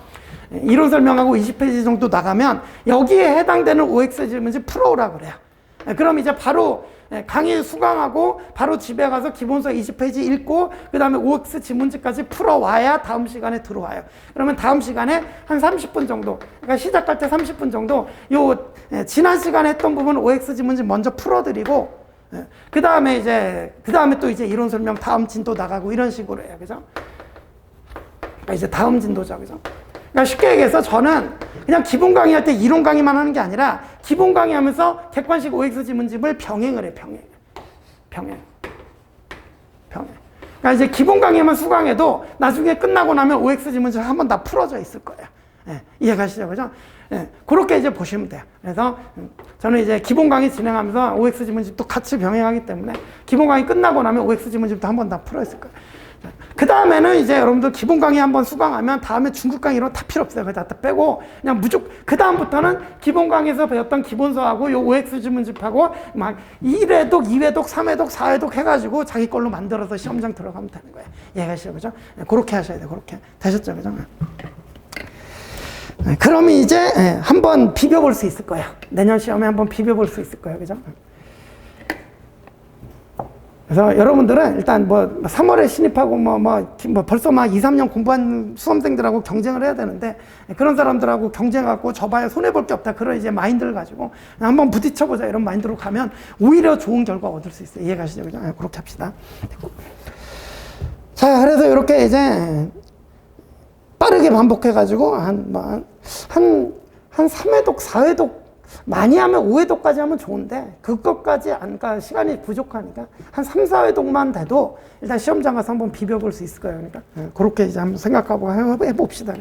이론 설명하고 20페이지 정도 나가면 여기에 해당되는 OX 지문집 풀어오라 그래요. 그럼 이제 바로 강의 수강하고 바로 집에 가서 기본서 20페이지 읽고 그 다음에 OX 지문집까지 풀어와야 다음 시간에 들어와요. 그러면 다음 시간에 한 30분 정도, 그러니까 시작할 때 30분 정도 요 지난 시간에 했던 부분 OX 지문집 먼저 풀어드리고 그 다음에 또 이제 이론 설명 다음 진도 나가고 이런 식으로 해요. 그죠? 그러니까 이제 다음 진도죠. 그죠? 그러니까 쉽게 얘기해서 저는 그냥 기본 강의할 때 이론 강의만 하는 게 아니라 기본 강의하면서 객관식 OX 지문집을 병행을 해, 병행. 그러니까 이제 기본 강의만 수강해도 나중에 끝나고 나면 OX 지문집 한번 다 풀어져 있을 거예요. 이해가시죠? 그죠? 그렇게 이제 보시면 돼요. 그래서 저는 이제 기본 강의 진행하면서 OX 지문집도 같이 병행하기 때문에 기본 강의 끝나고 나면 OX 지문집도 한번 다 풀어 있을 거예요. 그 다음에는 이제 여러분들 기본 강의 한번 수강하면 다음에 중급 강의 이런 거 다 필요 없어요. 그거 다 빼고 그냥 무조건 그 다음부터는 기본 강의에서 배웠던 기본서하고 요 OX 지문집하고 막 1회독, 2회독, 3회독, 4회독 해가지고 자기 걸로 만들어서 시험장 들어가면 되는 거예요. 이해가시죠? 그죠? 그렇게 하셔야 돼요. 그렇게. 되셨죠? 그죠? 그러면 이제 한번 비벼볼 수 있을 거예요. 내년 시험에 한번 비벼볼 수 있을 거예요. 그죠? 그래서 여러분들은 일단 뭐 3월에 신입하고 뭐 벌써 막 2, 3년 공부한 수험생들하고 경쟁을 해야 되는데 그런 사람들하고 경쟁하고 져봐야 손해볼 게 없다. 그런 이제 마인드를 가지고 한번 부딪혀보자 이런 마인드로 가면 오히려 좋은 결과 얻을 수 있어요. 이해가시죠? 그죠? 그렇게 합시다. 자, 그래서 이렇게 이제 빠르게 반복해가지고 한 3회독, 4회독 많이 하면 5회독까지 하면 좋은데 그것까지 안 가 시간이 부족하니까 한 3, 4회독만 돼도 일단 시험장 가서 한번 비벼볼 수 있을 거예요. 그러니까 그렇게 이제 한번 생각하고 해봅시다.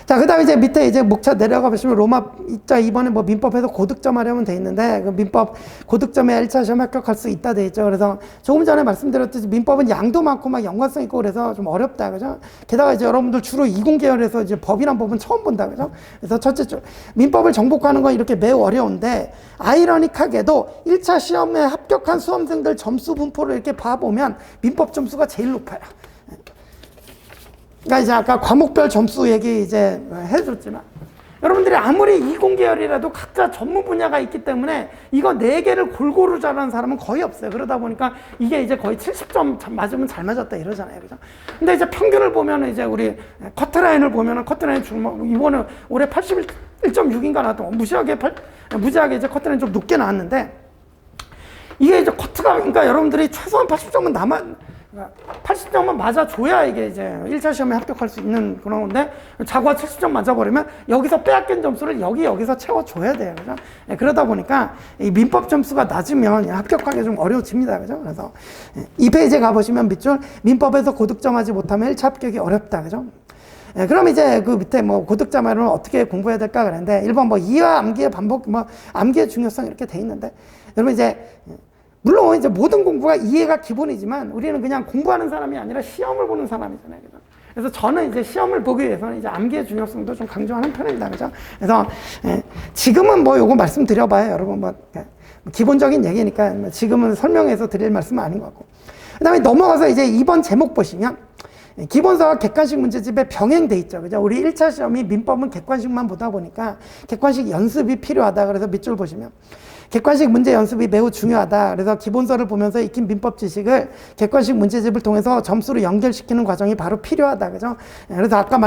자, 그 다음에 이제 밑에 이제 목차 내려가 보시면 로마 자 이번에 뭐 민법에서 고득점 하려면 돼 있는데 그 민법 고득점에 1차 시험 합격할 수 있다 돼 있죠. 그래서 조금 전에 말씀드렸듯이 민법은 양도 많고 막 연관성 있고 그래서 좀 어렵다. 그죠? 게다가 이제 여러분들 주로 이공계열에서 이제 법이란 법은 처음 본다. 그죠? 그래서 첫째 줄 민법을 정복하는 건 이렇게 매우 어려운데 아이러닉하게도 1차 시험에 합격한 수험생들 점수 분포를 이렇게 봐보면 민법 점수가 제일 높아요. 그러니까 이제 아까 과목별 점수 얘기 이제 해줬지만 여러분들이 아무리 이공계열이라도 각자 전문 분야가 있기 때문에 이거 4개를 골고루 잘하는 사람은 거의 없어요. 그러다 보니까 이게 이제 거의 70점 맞으면 잘 맞았다 이러잖아요. 그죠? 근데 이제 평균을 보면 이제 우리 커트라인을 보면은 커트라인 이번에 올해 81.6인가 나왔던 무지하게 이제 커트라인 좀 높게 나왔는데 이게 이제 커트가 그러니까 여러분들이 최소한 80점은 80점은 맞아줘야 이게 이제 1차 시험에 합격할 수 있는 그런 건데 자고가 70점 맞아버리면 여기서 빼앗긴 점수를 여기서 채워줘야 돼요. 그죠? 그러다 보니까 이 민법 점수가 낮으면 합격하기 좀 어려워집니다. 그죠? 그래서 이 페이지에 가보시면 밑줄 민법에서 고득점하지 못하면 1차 합격이 어렵다. 그죠? 그럼 이제 그 밑에 뭐 고득점하려면 어떻게 공부해야 될까 그랬는데 1번 뭐 이해와 암기의 반복, 뭐 암기의 중요성 이렇게 돼 있는데 여러분 이제 물론 이제 모든 공부가 이해가 기본이지만 우리는 그냥 공부하는 사람이 아니라 시험을 보는 사람이잖아요. 그죠? 그래서 저는 이제 시험을 보기 위해서는 이제 암기의 중요성도 좀 강조하는 편입니다. 그죠? 그래서 지금은 뭐 요거 말씀드려봐요. 여러분 뭐 기본적인 얘기니까 지금은 설명해서 드릴 말씀은 아닌 것 같고. 그 다음에 넘어가서 이제 2번 제목 보시면 기본서와 객관식 문제집에 병행돼 있죠. 그죠? 우리 1차 시험이 민법은 객관식만 보다 보니까 객관식 연습이 필요하다. 그래서 밑줄 보시면 객관식 문제 연습이 매우 중요하다. 그래서 기본서를 보면서 익힌 민법 지식을 객관식 문제집을 통해서 점수로 연결시키는 과정이 바로 필요하다. 그죠? 그래서 아까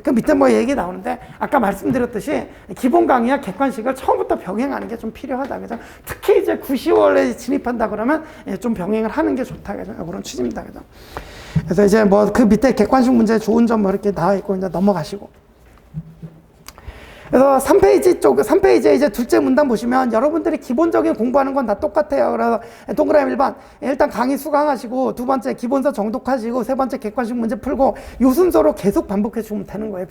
그 밑에 뭐 얘기 나오는데 아까 말씀드렸듯이 기본 강의와 객관식을 처음부터 병행하는 게 좀 필요하다. 그죠? 특히 이제 9, 10월에 진입한다 그러면 좀 병행을 하는 게 좋다. 그죠? 그런 취지입니다. 그죠? 그래서 이제 뭐 그 밑에 객관식 문제 좋은 점 뭐 이렇게 나와 있고 이제 넘어가시고. 그래서 3페이지에 이제 둘째 문단 보시면 여러분들이 기본적인 공부하는 건 다 똑같아요. 그래서 동그라미 1번, 일단 강의 수강하시고, 두 번째 기본서 정독하시고, 세 번째 객관식 문제 풀고, 요 순서로 계속 반복해 주면 되는 거예요.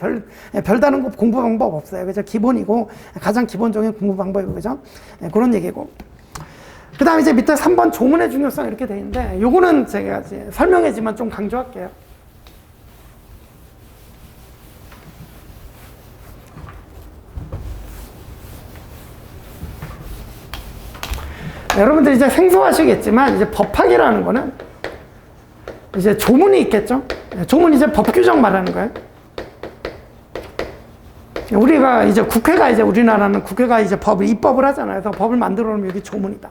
별다른 공부 방법 없어요. 그죠? 기본이고, 가장 기본적인 공부 방법이고, 그죠? 그런 얘기고. 그 다음에 이제 밑에 3번 조문의 중요성 이렇게 돼 있는데, 요거는 제가 이제 설명이지만 좀 강조할게요. 여러분들 이제 생소하시겠지만 이제 법학이라는 거는 이제 조문이 있겠죠. 조문 이제 법 규정 말하는 거예요. 우리가 이제 국회가 이제 우리나라는 국회가 이제 법을 입법을 하잖아요. 그래서 법을 만들어 놓으면 여기 조문이다.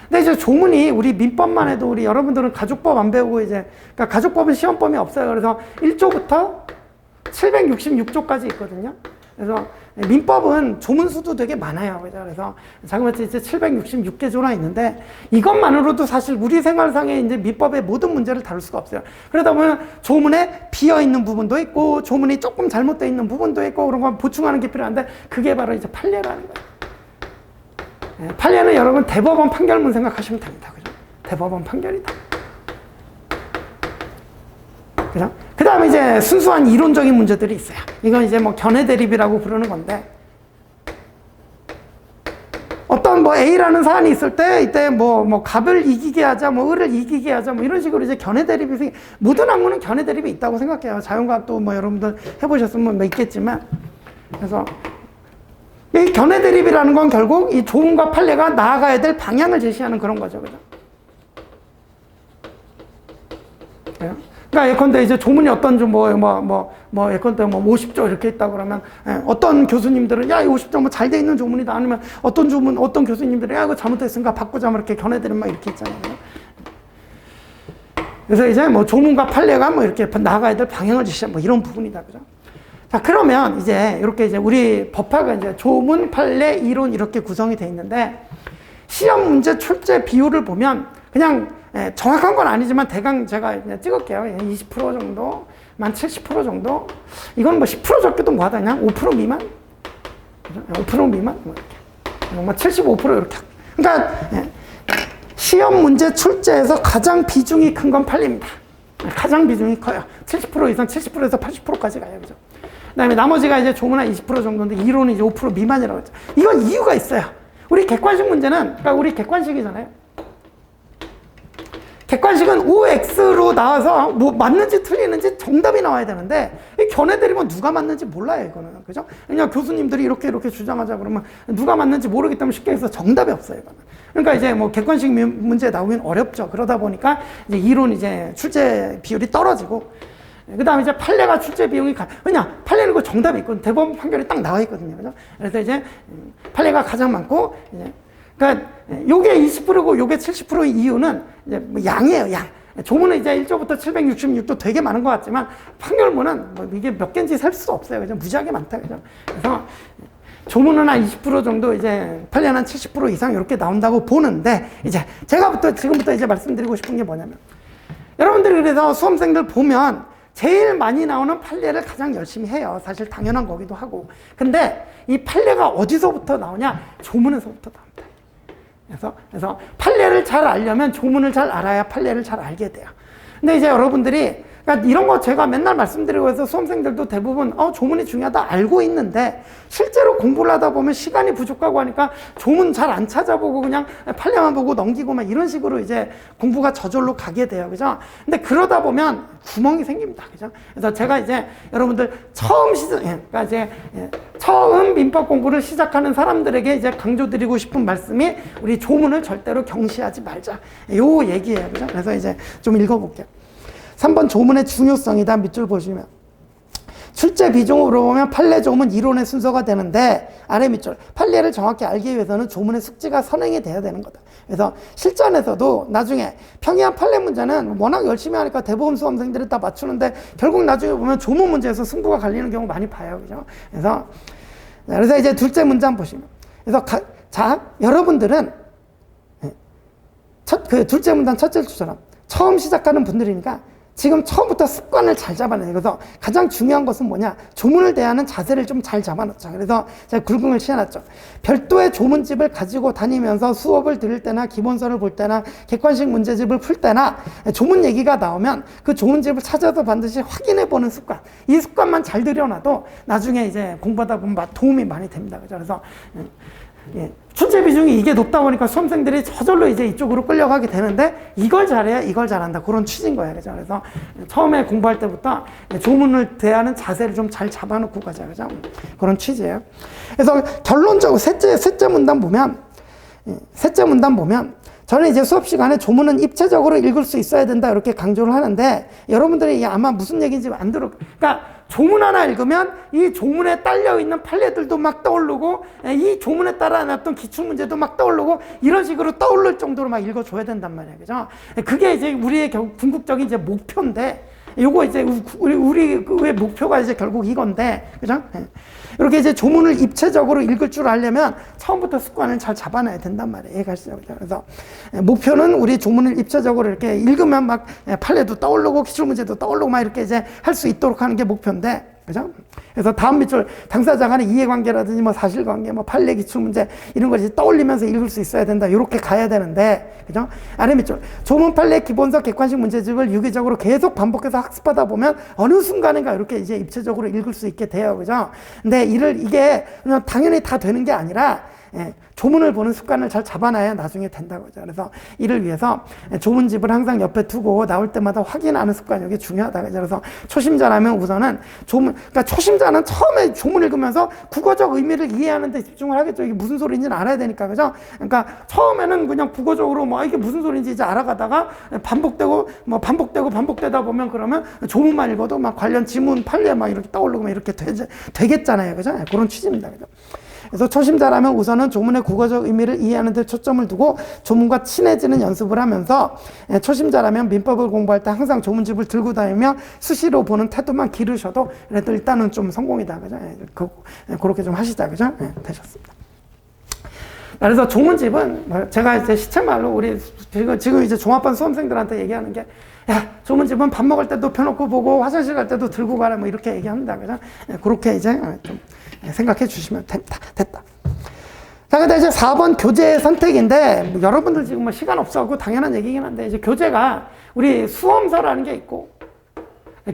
근데 이제 조문이 우리 민법만 해도 우리 여러분들은 가족법 안 배우고 이제 그러니까 가족법은 시험범위 없어요. 그래서 1조부터 766조까지 있거든요. 그래서 민법은 조문수도 되게 많아요. 그래서 자그마치 이제 766개 조나 있는데 이것만으로도 사실 우리 생활상의 이제 민법의 모든 문제를 다룰 수가 없어요. 그러다 보면 조문에 비어 있는 부분도 있고 조문이 조금 잘못되어 있는 부분도 있고 그런 거 보충하는 게 필요한데 그게 바로 이제 판례라는 거예요. 판례는 여러분 대법원 판결문 생각하시면 됩니다. 그죠? 대법원 판결이다. 그죠? 그 다음에 이제 순수한 이론적인 문제들이 있어요. 이건 이제 뭐 견해 대립이라고 부르는 건데, 어떤 뭐 A라는 사안이 있을 때, 이때 뭐 갑을 이기게 하자, 뭐 을을 이기게 하자, 뭐 이런 식으로 이제 견해 대립이, 모든 학문은 견해 대립이 있다고 생각해요. 자연과학도 뭐 여러분들 해보셨으면 뭐 있겠지만. 그래서 이 견해 대립이라는 건 결국 이 조문과 판례가 나아가야 될 방향을 제시하는 그런 거죠. 그죠? 그래요? 그러니까 예컨대 이제 조문이 어떤 좀 예컨대 50조 이렇게 있다 그러면 어떤 교수님들은 야, 이 50조 뭐 잘 돼 있는 조문이다. 아니면 어떤 교수님들은 야, 이거 잘못됐으니까 바꾸자 뭐 이렇게 견해들은 막 이렇게 있잖아요. 그래서 이제 뭐 조문과 판례가 뭐 이렇게 나아가야 될 방향을 제시한 뭐 이런 부분이다. 그죠? 자, 그러면 이제 이렇게 이제 우리 법학은 이제 조문, 판례, 이론 이렇게 구성이 돼 있는데 시험 문제 출제 비율을 보면 그냥 정확한 건 아니지만 대강 제가 그냥 찍을게요. 20% 정도, 만 70% 정도. 이건 뭐 10% 적게도 뭐하다 그냥 5% 미만, 5% 미만, 뭐 이렇게, 뭐 75% 이렇게. 그러니까 시험 문제 출제에서 가장 비중이 큰 건 판례입니다. 가장 비중이 커요. 70% 이상, 70%에서 80%까지 가요, 그죠? 그다음에 나머지가 이제 조문화 20% 정도인데 이론은 이제 5% 미만이라고 했죠. 이건 이유가 있어요. 우리 객관식 문제는, 그러니까 우리 객관식이잖아요. 객관식은 OX로 나와서 뭐 맞는지 틀리는지 정답이 나와야 되는데 이 견해 대립은 누가 맞는지 몰라요, 이거는. 그죠? 그냥 교수님들이 이렇게 주장하자 그러면 누가 맞는지 모르기 때문에 쉽게 해서 정답이 없어요, 이거는. 그러니까 이제 뭐 객관식 문제 나오면 어렵죠. 그러다 보니까 이제 이론 이제 출제 비율이 떨어지고 그 다음에 이제 판례가 출제 비용이 왜냐? 판례는 그 정답이 있거든요. 대법원 판결이 딱 나와 있거든요. 그죠? 그래서 이제 판례가 가장 많고 이제 그러니까 요게 20%고 요게 70%의 이유는 이제 뭐 양이에요, 양. 조문은 이제 1조부터 766조 되게 많은 것 같지만 판결문은 뭐 이게 몇 개인지 셀 수도 없어요. 그죠? 무지하게 많다. 그죠? 그래서 조문은 한 20% 정도, 이제 판례는 한 70% 이상 이렇게 나온다고 보는데 이제 지금부터 이제 말씀드리고 싶은 게 뭐냐면 여러분들이 그래서 수험생들 보면 제일 많이 나오는 판례를 가장 열심히 해요. 사실 당연한 거기도 하고. 근데 이 판례가 어디서부터 나오냐? 조문에서부터 나옵니다. 그래서 판례를 잘 알려면 조문을 잘 알아야 판례를 잘 알게 돼요. 근데 이제 여러분들이 그러니까 이런 거 제가 맨날 말씀드리고 해서 수험생들도 대부분 조문이 중요하다 알고 있는데 실제로 공부를 하다 보면 시간이 부족하고 하니까 조문 잘 안 찾아보고 그냥 판례만 보고 넘기고 막 이런 식으로 이제 공부가 저절로 가게 돼요. 그죠? 근데 그러다 보면 구멍이 생깁니다. 그죠? 그래서 제가 이제 여러분들 그러니까 이제 처음 민법 공부를 시작하는 사람들에게 이제 강조드리고 싶은 말씀이 우리 조문을 절대로 경시하지 말자. 요 얘기예요. 그죠? 그래서 이제 좀 읽어볼게요. 3번 조문의 중요성이다. 밑줄 보시면 출제 비중으로 보면 판례 조문 이론의 순서가 되는데 아래 밑줄 판례를 정확히 알기 위해서는 조문의 숙지가 선행이 돼야 되는 거다. 그래서 실전에서도 나중에 평이한 판례 문제는 워낙 열심히 하니까 대부분 수험생들이 다 맞추는데 결국 나중에 보면 조문 문제에서 승부가 갈리는 경우 많이 봐요. 그죠? 그래서 이제 둘째 문장 보시면 그래서 자 여러분들은 둘째 문장 첫째 줄처럼 처음 시작하는 분들이니까 지금 처음부터 습관을 잘 잡아내요. 그래서 가장 중요한 것은 뭐냐? 조문을 대하는 자세를 좀 잘 잡아놓죠. 그래서 제가 굵음을 씌워놨죠. 별도의 조문집을 가지고 다니면서 수업을 들을 때나 기본서를 볼 때나 객관식 문제집을 풀 때나 조문 얘기가 나오면 그 조문집을 찾아서 반드시 확인해보는 습관. 이 습관만 잘 들여놔도 나중에 이제 공부하다 보면 도움이 많이 됩니다. 그죠? 그래서 출제 비중이 이게 높다 보니까 수험생들이 저절로 이제 이쪽으로 끌려가게 되는데 이걸 잘해야 이걸 잘한다. 그런 취지인 거예요. 그죠? 그래서 처음에 공부할 때부터 조문을 대하는 자세를 좀 잘 잡아놓고 가자. 그죠? 그런 취지예요. 그래서 결론적으로 셋째 문단 보면 셋째 문단 보면 저는 이제 수업 시간에 조문은 입체적으로 읽을 수 있어야 된다 이렇게 강조를 하는데 여러분들이 아마 무슨 얘기인지 안 들어. 그러니까 조문 하나 읽으면 이 조문에 딸려 있는 판례들도 막 떠오르고 이 조문에 따라 놨던 기출 문제도 막 떠오르고 이런 식으로 떠오를 정도로 막 읽어줘야 된단 말이에요, 그죠? 그게 이제 우리의 궁극적인 이제 목표인데. 요거 이제 우리의 목표가 이제 결국 이건데, 그죠? 이렇게 이제 조문을 입체적으로 읽을 줄 알려면 처음부터 습관을 잘 잡아놔야 된단 말이에요. 이해가시죠? 그래서 목표는 우리 조문을 입체적으로 이렇게 읽으면 막 판례도 떠오르고 기출 문제도 떠오르고 막 이렇게 이제 할 수 있도록 하는 게 목표인데, 그죠? 그래서 다음 밑줄 당사자 간의 이해관계라든지 뭐 사실관계, 뭐 판례, 기출 문제 이런 걸 이제 떠올리면서 읽을 수 있어야 된다. 이렇게 가야 되는데, 그죠? 아래 밑줄 조문, 판례, 기본서, 객관식 문제집을 유기적으로 계속 반복해서 학습하다 보면 어느 순간인가 이렇게 이제 입체적으로 읽을 수 있게 돼요, 그죠? 근데 이게 그냥 당연히 다 되는 게 아니라 조문을 보는 습관을 잘 잡아놔야 나중에 된다고죠. 그래서 이를 위해서 조문집을 항상 옆에 두고 나올 때마다 확인하는 습관이 이게 중요하다. 그래서 초심자라면 우선은 그러니까 초심자는 처음에 조문 읽으면서 국어적 의미를 이해하는 데 집중을 하겠죠. 이게 무슨 소리인지는 알아야 되니까, 그죠? 그러니까 처음에는 그냥 국어적으로 뭐 이게 무슨 소리인지 이제 알아가다가 반복되다 보면 그러면 조문만 읽어도 막 관련 지문, 판례 막 이렇게 떠오르고 막 이렇게 되겠잖아요. 그죠? 그런 취지입니다. 그죠? 그래서 초심자라면 우선은 조문의 국어적 의미를 이해하는 데 초점을 두고 조문과 친해지는 연습을 하면서 초심자라면 민법을 공부할 때 항상 조문집을 들고 다니며 수시로 보는 태도만 기르셔도 그래도 일단은 좀 성공이다. 그죠? 그렇게 좀 하시자. 그죠? 되셨습니다. 그래서 조문집은 제가 이제 시체말로 우리 지금 이제 종합반 수험생들한테 얘기하는 게 야, 조문집은 밥 먹을 때도 펴놓고 보고 화장실 갈 때도 들고 가라 뭐 이렇게 얘기합니다. 그죠? 그렇게 이제 좀 생각해 주시면 됐다. 자, 근데 이제 4번 교재 선택인데, 여러분들 지금 뭐 시간 없어갖고 당연한 얘기긴 한데, 이제 교재가 우리 수험서라는 게 있고,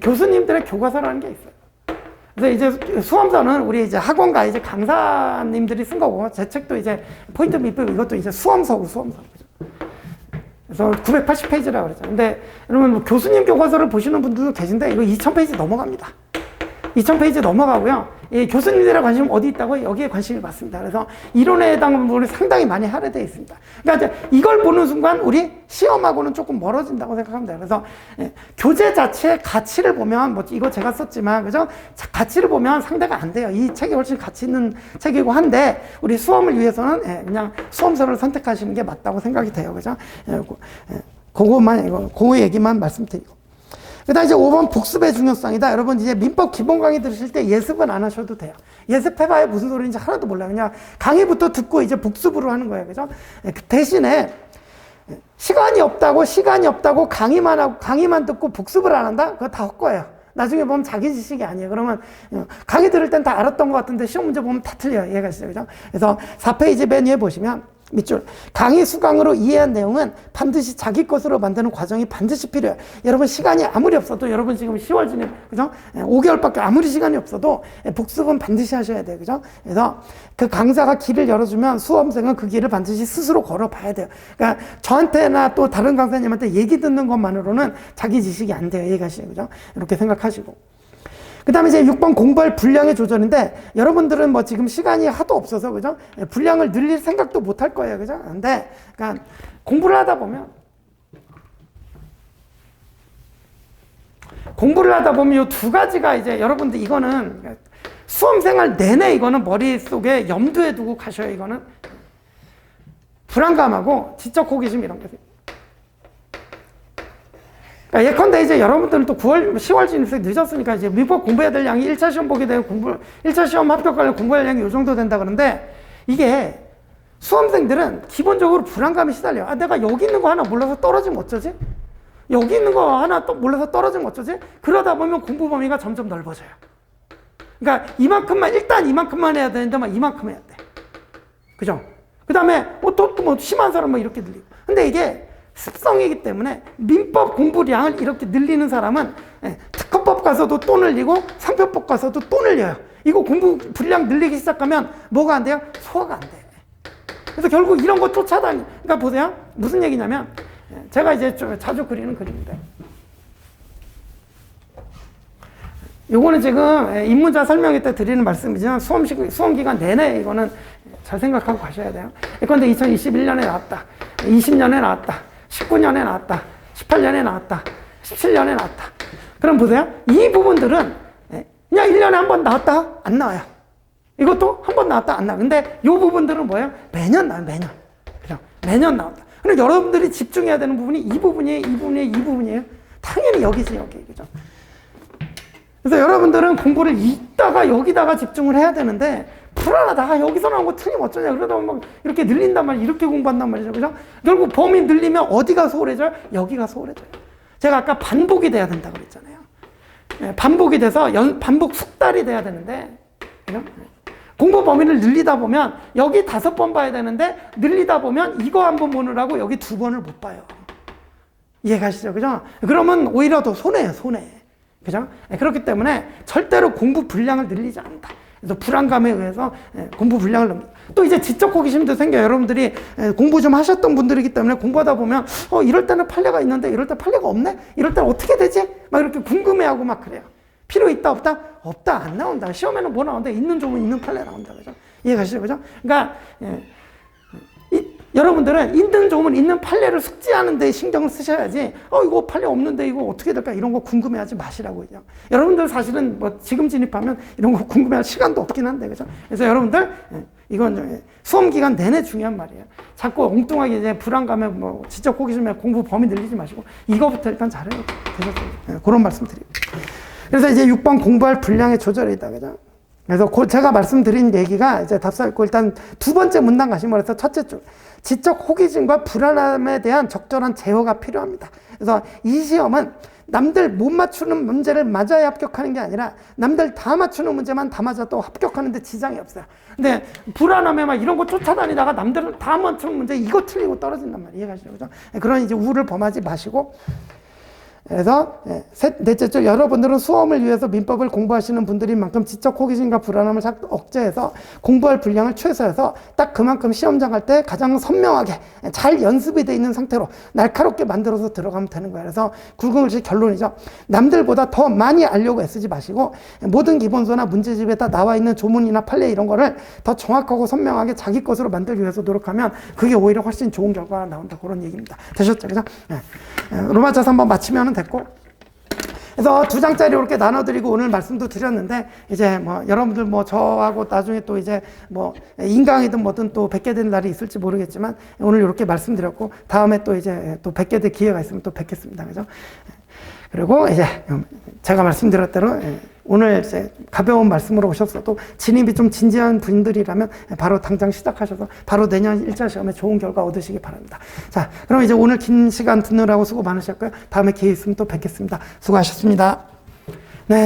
교수님들의 교과서라는 게 있어요. 그래서 이제 수험서는 우리 이제 학원가 이제 강사님들이 쓴 거고, 제 책도 이제 포인트 밑밥 이것도 이제 수험서고, 수험서. 그래서 980페이지라고 그랬죠. 근데 여러분 뭐 교수님 교과서를 보시는 분들도 계신데, 이거 2000페이지 넘어갑니다. 2000페이지 넘어가고요. 이 교수님들의 관심 어디 있다고? 여기에 관심이 많습니다. 그래서 이론에 해당하는 부분이 상당히 많이 할애되어 있습니다. 그러니까 이제 이걸 보는 순간 우리 시험하고는 조금 멀어진다고 생각합니다. 그래서 교재 자체의 가치를 보면 뭐 이거 제가 썼지만 그죠? 가치를 보면 상대가 안 돼요. 이 책이 훨씬 가치 있는 책이고 한데 우리 수험을 위해서는 그냥 수험서를 선택하시는 게 맞다고 생각이 돼요. 그죠? 그 얘기만 말씀드리고. 그 다음 이제 5번 복습의 중요성이다. 여러분 이제 민법 기본 강의 들으실 때 예습은 안 하셔도 돼요. 예습해봐야 무슨 소리인지 하나도 몰라요. 그냥 강의부터 듣고 이제 복습으로 하는 거예요. 그죠? 대신에 시간이 없다고 강의만 듣고 복습을 안 한다? 그거 다 헛거예요. 나중에 보면 자기 지식이 아니에요. 그러면 강의 들을 땐 다 알았던 것 같은데 시험 문제 보면 다 틀려요. 이해가시죠? 그죠? 그래서 4페이지 맨 위에 보시면 밑줄 강의 수강으로 이해한 내용은 반드시 자기 것으로 만드는 과정이 반드시 필요해요. 여러분 시간이 아무리 없어도 여러분 지금 10월 진입 그죠? 5개월밖에 아무리 시간이 없어도 복습은 반드시 하셔야 돼요. 그죠? 그래서 그 강사가 길을 열어주면 수험생은 그 길을 반드시 스스로 걸어봐야 돼요. 그러니까 저한테나 또 다른 강사님한테 얘기 듣는 것만으로는 자기 지식이 안 돼요. 이해가시죠? 그죠? 이렇게 생각하시고. 그 다음에 이제 6번 공부할 분량의 조절인데, 여러분들은 뭐 지금 시간이 하도 없어서, 그죠? 분량을 늘릴 생각도 못 할 거예요. 그죠? 근데, 그러니까 공부를 하다 보면 이 두 가지가 이제 여러분들 이거는 수험생활 내내 이거는 머릿속에 염두에 두고 가셔요. 이거는 불안감하고 지적 호기심 이런 게. 예컨대 이제 여러분들은 또 10월 진입생 늦었으니까 이제 민법 공부해야 될 양이 1차 시험 보게 되고 1차 시험 합격하려면 공부할 양이 이 정도 된다 그러는데 이게 수험생들은 기본적으로 불안감에 시달려요. 아, 내가 여기 있는 거 하나 몰라서 떨어지면 어쩌지? 여기 있는 거 하나 또 몰라서 떨어지면 어쩌지? 그러다 보면 공부 범위가 점점 넓어져요. 그러니까 일단 이만큼만 해야 되는데 막 이만큼 해야 돼. 그죠? 그 다음에 또 심한 사람 뭐 이렇게 늘리고. 근데 이게 습성이기 때문에 민법 공부량을 이렇게 늘리는 사람은 특허법 가서도 또 늘리고 상표법 가서도 또 늘려요. 이거 공부 분량 늘리기 시작하면 뭐가 안 돼요? 소화가 안 돼. 그래서 결국 이런 거 그러니까 보세요. 무슨 얘기냐면 제가 이제 자주 그리는 그림인데 요거는 지금 입문자 설명회 때 드리는 말씀이지만 수험 기간 내내 이거는 잘 생각하고 가셔야 돼요. 예컨대 2021년에 나왔다. 20년에 나왔다. 19년에 나왔다. 18년에 나왔다. 17년에 나왔다. 그럼 보세요. 이 부분들은 그냥 1년에 한 번 나왔다? 안 나와요. 이것도 한 번 나왔다? 안 나와요. 근데 이 부분들은 뭐예요? 매년 나와요. 매년. 그죠? 매년 나온다. 근데 여러분들이 집중해야 되는 부분이 이 부분이에요. 이 부분이에요. 이 부분이에요. 당연히 여기지, 여기. 그죠? 그래서 여러분들은 공부를 이따가 여기다가 집중을 해야 되는데 불안하다. 여기서 나온 거 틀리면 어쩌냐. 그러다 보면 막 이렇게 늘린단 말이에요. 이렇게 공부한단 말이죠. 그죠? 결국 범위 늘리면 어디가 소홀해져요? 여기가 소홀해져요. 제가 아까 반복이 돼야 된다고 그랬잖아요. 반복이 돼서 반복 숙달이 돼야 되는데, 그죠? 공부 범위를 늘리다 보면 여기 5번 봐야 되는데 늘리다 보면 이거 한 번 보느라고 여기 2번을 못 봐요. 이해가시죠? 그죠? 그러면 오히려 더 손해예요, 손해. 그죠? 그렇기 때문에 절대로 공부 분량을 늘리지 않는다. 그래서 불안감에 의해서 공부 분량을 넘깁니다. 또 이제 지적 호기심도 생겨요. 여러분들이 공부 좀 하셨던 분들이기 때문에 공부하다 보면 이럴 때는 판례가 있는데 이럴 때 판례가 없네? 이럴 때는 어떻게 되지? 막 이렇게 궁금해하고 막 그래요. 필요 있다 없다? 없다, 안 나온다. 시험에는 뭐 나온다? 있는 조문 있는 판례 나온다. 그죠? 이해가시죠? 그죠? 그러니까 여러분들은 있는 조문 있는 판례를 숙지하는 데 신경을 쓰셔야지 이거 판례 없는데 이거 어떻게 될까? 이런 거 궁금해하지 마시라고요. 여러분들 사실은 뭐 지금 진입하면 이런 거 궁금해할 시간도 없긴 한데, 그죠? 그래서 여러분들 이건 수험 기간 내내 중요한 말이에요. 자꾸 엉뚱하게 이제 불안감에 뭐 지적 호기심에 공부 범위 늘리지 마시고 이거부터 일단 잘해요. 되셨어요? 그런 말씀 드리고. 그래서 이제 6번 공부할 분량의 조절이다, 그죠? 그래서 제가 말씀드린 얘기가 이제 답사 있고 일단 두 번째 문단 가시면 그래서 첫째 줄 지적 호기심과 불안함에 대한 적절한 제어가 필요합니다. 그래서 이 시험은 남들 못 맞추는 문제를 맞아야 합격하는 게 아니라 남들 다 맞추는 문제만 다 맞아도 합격하는데 지장이 없어요. 근데 불안함에 막 이런 거 쫓아다니다가 남들은 다 맞추는 문제 이거 틀리고 떨어진단 말이에요. 이해가시죠? 그죠? 그런 이제 우를 범하지 마시고. 그래서 넷째 줄 여러분들은 수험을 위해서 민법을 공부하시는 분들인 만큼 지적 호기심과 불안함을 억제해서 공부할 분량을 최소해서 딱 그만큼 시험장 갈 때 가장 선명하게 잘 연습이 돼 있는 상태로 날카롭게 만들어서 들어가면 되는 거예요. 그래서 굵은 글씨 결론이죠. 남들보다 더 많이 알려고 애쓰지 마시고 모든 기본서나 문제집에 다 나와 있는 조문이나 판례 이런 거를 더 정확하고 선명하게 자기 것으로 만들기 위해서 노력하면 그게 오히려 훨씬 좋은 결과가 나온다. 그런 얘기입니다. 되셨죠? 그죠? 로마자서 한번 마치면 됐고. 그래서 2장짜리 이렇게 나눠드리고 오늘 말씀도 드렸는데 이제 뭐 여러분들 뭐 저하고 나중에 또 이제 뭐 인강이든 뭐든 또 뵙게 된 날이 있을지 모르겠지만 오늘 이렇게 말씀드렸고 다음에 또 이제 또 뵙게 될 기회가 있으면 또 뵙겠습니다. 그죠? 그리고 이제 제가 말씀드렸 대로 오늘 이제 가벼운 말씀으로 오셨어도 진입이 좀 진지한 분들이라면 바로 당장 시작하셔서 바로 내년 1차 시험에 좋은 결과 얻으시기 바랍니다. 자, 그럼 이제 오늘 긴 시간 듣느라고 수고 많으셨고요. 다음에 기회 있으면 또 뵙겠습니다. 수고하셨습니다. 네.